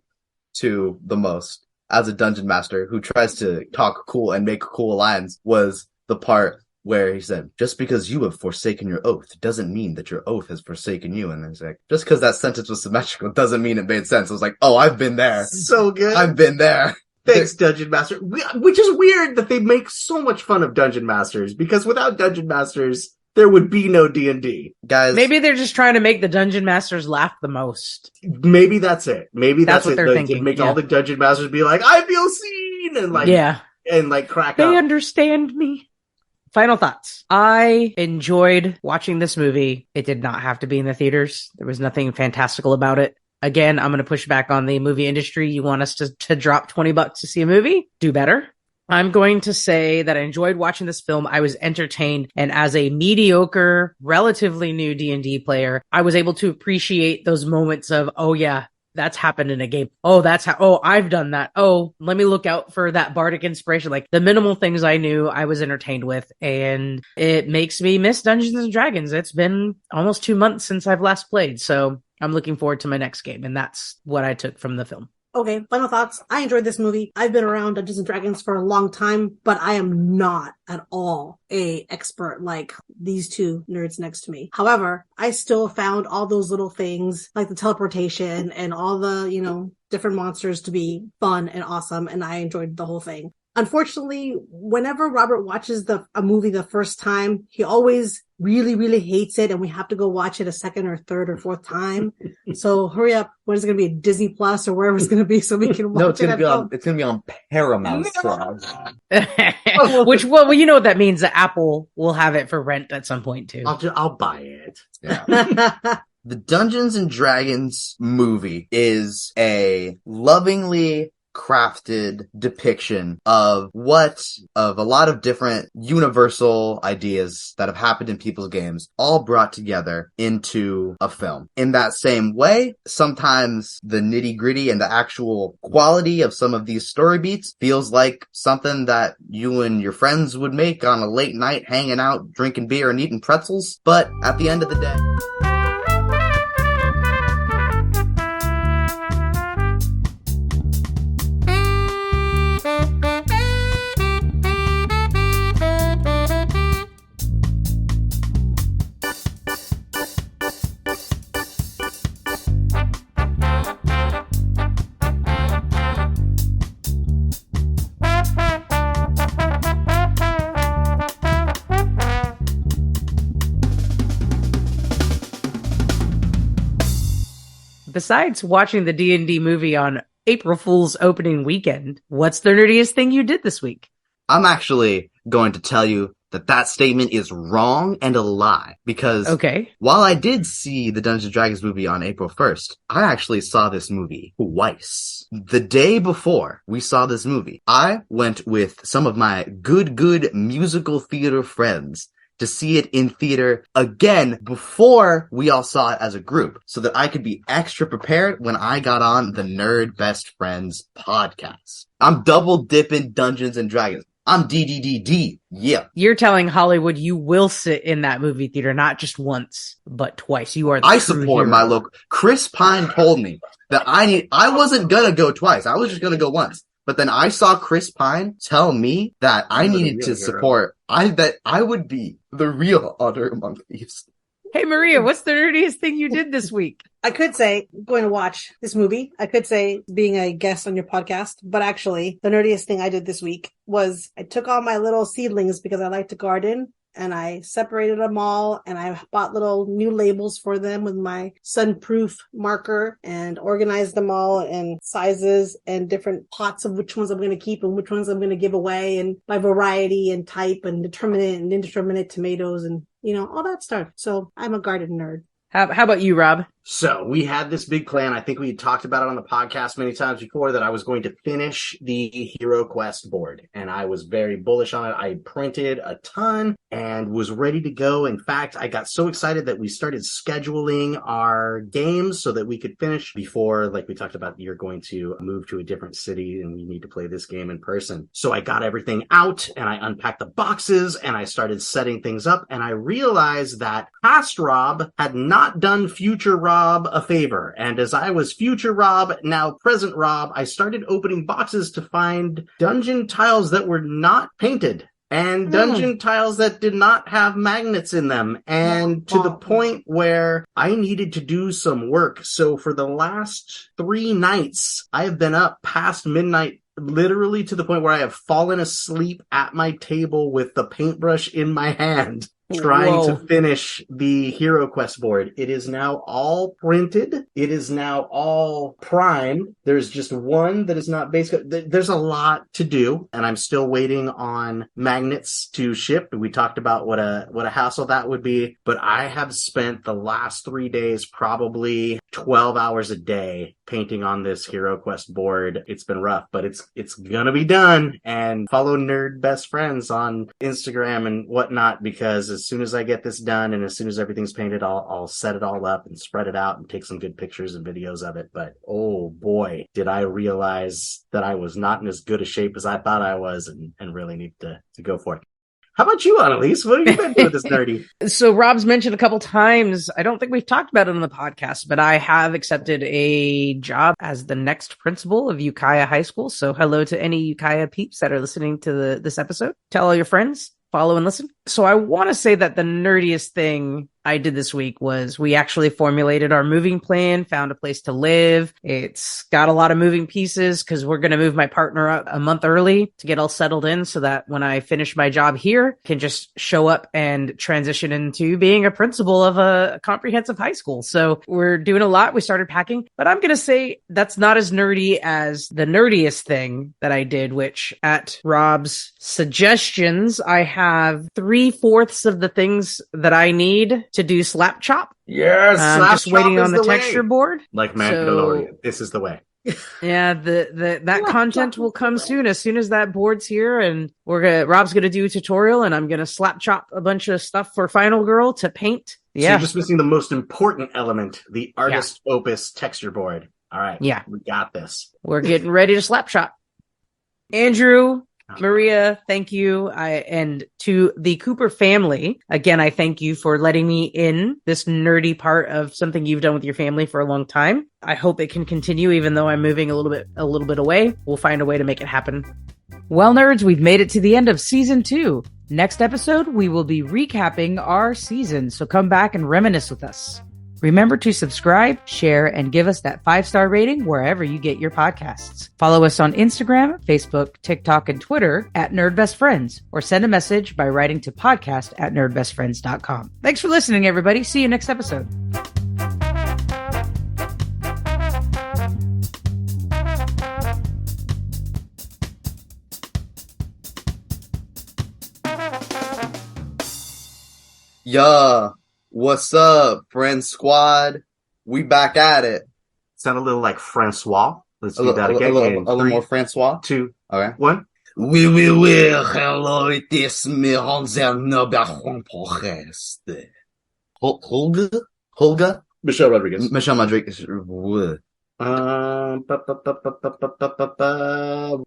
to the most as a dungeon master who tries to talk cool and make cool lines was the part where he said, just because you have forsaken your oath doesn't mean that your oath has forsaken you. And it's like, just because that sentence was symmetrical doesn't mean it made sense. I was like, oh, I've been there. So good. I've been there. Thanks, Dungeon Master. Which is weird that they make so much fun of Dungeon Masters, because without Dungeon Masters, there would be no D&D. Guys, maybe they're just trying to make the dungeon masters laugh the most. Maybe that's it. Maybe that's what it. they're thinking. Make all the dungeon masters be like, I feel seen, and like, and like crack up. They understand me. Final thoughts. I enjoyed watching this movie. It did not have to be in the theaters. There was nothing fantastical about it. Again, I'm going to push back on the movie industry. You want us to drop $20 to see a movie? Do better. I'm going to say that I enjoyed watching this film. I was entertained. And as a mediocre, relatively new D&D player, I was able to appreciate those moments of, oh yeah, that's happened in a game. Oh, I've done that. Oh, let me look out for that bardic inspiration. Like, the minimal things I knew, I was entertained with. And it makes me miss Dungeons and Dragons. It's been almost 2 months since I've last played. So I'm looking forward to my next game. And that's what I took from the film. Okay, final thoughts. I enjoyed this movie. I've been around Dungeons and Dragons for a long time, but I am not at all a expert like these two nerds next to me. However, I still found all those little things like the teleportation and all the, different monsters to be fun and awesome, and I enjoyed the whole thing. Unfortunately, whenever Robert watches a movie the first time, he always really, really hates it, and we have to go watch it a second or third or fourth time. So hurry up. When is it going to be? Disney Plus or wherever it's going to be so we can watch No, it's gonna it be at on. home? It's gonna be on Paramount. Frog. Which, well, you know what that means. That Apple will have it for rent at some point too. I'll buy it. Yeah. The Dungeons and Dragons movie is a lovingly crafted depiction of a lot of different universal ideas that have happened in people's games, all brought together into a film. In that same way, sometimes the nitty-gritty and the actual quality of some of these story beats feels like something that you and your friends would make on a late night hanging out, drinking beer and eating pretzels. But at the end of the day, Besides watching the D&D movie on April Fool's opening weekend, what's the nerdiest thing you did this week? I'm actually going to tell you that statement is wrong and a lie, because while I did see the Dungeons & Dragons movie on April 1st, I actually saw this movie twice. The day before we saw this movie, I went with some of my good musical theater friends to see it in theater again before we all saw it as a group, so that I could be extra prepared when I got on the Nerd Best Friends podcast. I'm double dipping Dungeons and Dragons. I'm DDDD. Yeah. You're telling Hollywood you will sit in that movie theater not just once, but twice. You are the I true support hero. my local. Chris Pine told me that I wasn't gonna go twice. I was just gonna go once. But then I saw Chris Pine tell me that I needed to support, that I would be the real Otter among thieves. Hey, Maria, what's the nerdiest thing you did this week? I could say going to watch this movie. I could say being a guest on your podcast, but actually the nerdiest thing I did this week was I took all my little seedlings because I like to garden, and I separated them all, and I bought little new labels for them with my sunproof marker and organized them all in sizes and different pots of which ones I'm going to keep and which ones I'm going to give away, and by variety and type and determinate and indeterminate tomatoes and, all that stuff. So I'm a garden nerd. How about you, Rob? So we had this big plan. I think we had talked about it on the podcast many times before, that I was going to finish the Hero Quest board, and I was very bullish on it. I printed a ton and was ready to go. In fact, I got so excited that we started scheduling our games so that we could finish before, like we talked about, you're going to move to a different city and we need to play this game in person. So I got everything out and I unpacked the boxes and I started setting things up, and I realized that past Rob had not done future Rob a favor. And as I was future Rob, now present Rob, I started opening boxes to find dungeon tiles that were not painted and dungeon tiles that did not have magnets in them, and to the point where I needed to do some work. So for the last 3 nights, I have been up past midnight, literally to the point where I have fallen asleep at my table with the paintbrush in my hand, trying to finish the Hero Quest board. It is now all printed. It is now all primed. There's just one that is not basic. There's a lot to do, and I'm still waiting on magnets to ship. We talked about what a hassle that would be, but I have spent the last 3 days probably 12 hours a day painting on this Hero Quest board. It's been rough, but it's gonna be done. And follow Nerd Best Friends on Instagram and whatnot, because as soon as I get this done and as soon as everything's painted, I'll set it all up and spread it out and take some good pictures and videos of it. But oh boy, did I realize that I was not in as good a shape as I thought I was, and really need to go for it. How about you, Annalise? What have you been doing this nerdy? So Rob's mentioned a couple times, I don't think we've talked about it on the podcast, but I have accepted a job as the next principal of Ukiah High School. So hello to any Ukiah peeps that are listening to this episode. Tell all your friends, follow and listen. So I want to say that the nerdiest thing I did this week was we actually formulated our moving plan, found a place to live. It's got a lot of moving pieces because we're going to move my partner out a month early to get all settled in so that when I finish my job here, I can just show up and transition into being a principal of a comprehensive high school. So we're doing a lot. We started packing, but I'm going to say that's not as nerdy as the nerdiest thing that I did, which at Rob's suggestions, I have 3/4 of the things that I need to do slap chop. Yes, I'm just waiting on the texture board. Like Mandalorian, this is the way. Yeah, that content will come soon as that board's here, and Rob's gonna do a tutorial, and I'm gonna slap chop a bunch of stuff for Final Girl to paint. So you're just missing the most important element, the artist opus texture board. All right. Yeah. We got this. We're getting ready to slap chop. Andrew, Maria, thank you. And to the Cooper family, again, I thank you for letting me in this nerdy part of something you've done with your family for a long time. I hope it can continue, even though I'm moving a little bit away. We'll find a way to make it happen. Well, nerds, we've made it to the end of season 2. Next episode, we will be recapping our season, so come back and reminisce with us. Remember to subscribe, share, and give us that 5-star rating wherever you get your podcasts. Follow us on Instagram, Facebook, TikTok, and Twitter at NerdBestFriends, or send a message by writing to podcast@nerdbestfriends.com. Thanks for listening, everybody. See you next episode. Yeah. What's up, friend squad? We back at it. Sound a little like Francois. Let's do that again. A little more Francois. 2, Okay. 1. Oui, hello, it is me, Hanser Noberhorst. Holga? Michelle Rodriguez. Michelle Rodriguez.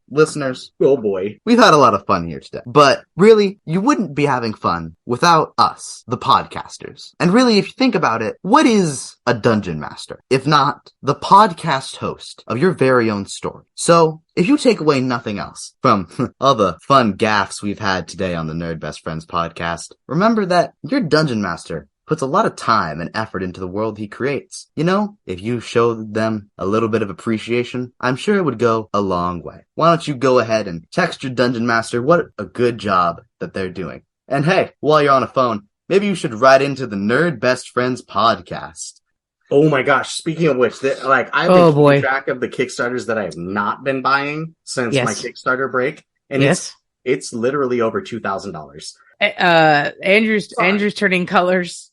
Listeners, Oh boy. we've had a lot of fun here today. But really, you wouldn't be having fun without us, the podcasters. And really, if you think about it, what is a dungeon master? If not the podcast host of your very own story. So, if you take away nothing else from all the fun gaffes we've had today on the Nerd Best Friends podcast, remember that your dungeon master puts a lot of time and effort into the world he creates. You know, if you showed them a little bit of appreciation, I'm sure it would go a long way. Why don't you go ahead and text your dungeon master what a good job that they're doing. And hey, while you're on a phone, maybe you should write into the Nerd Best Friends podcast. Oh my gosh. Speaking of which, I've been keeping track of the Kickstarters that I have not been buying since my Kickstarter break. And it's literally over $2,000. Andrew's turning colors.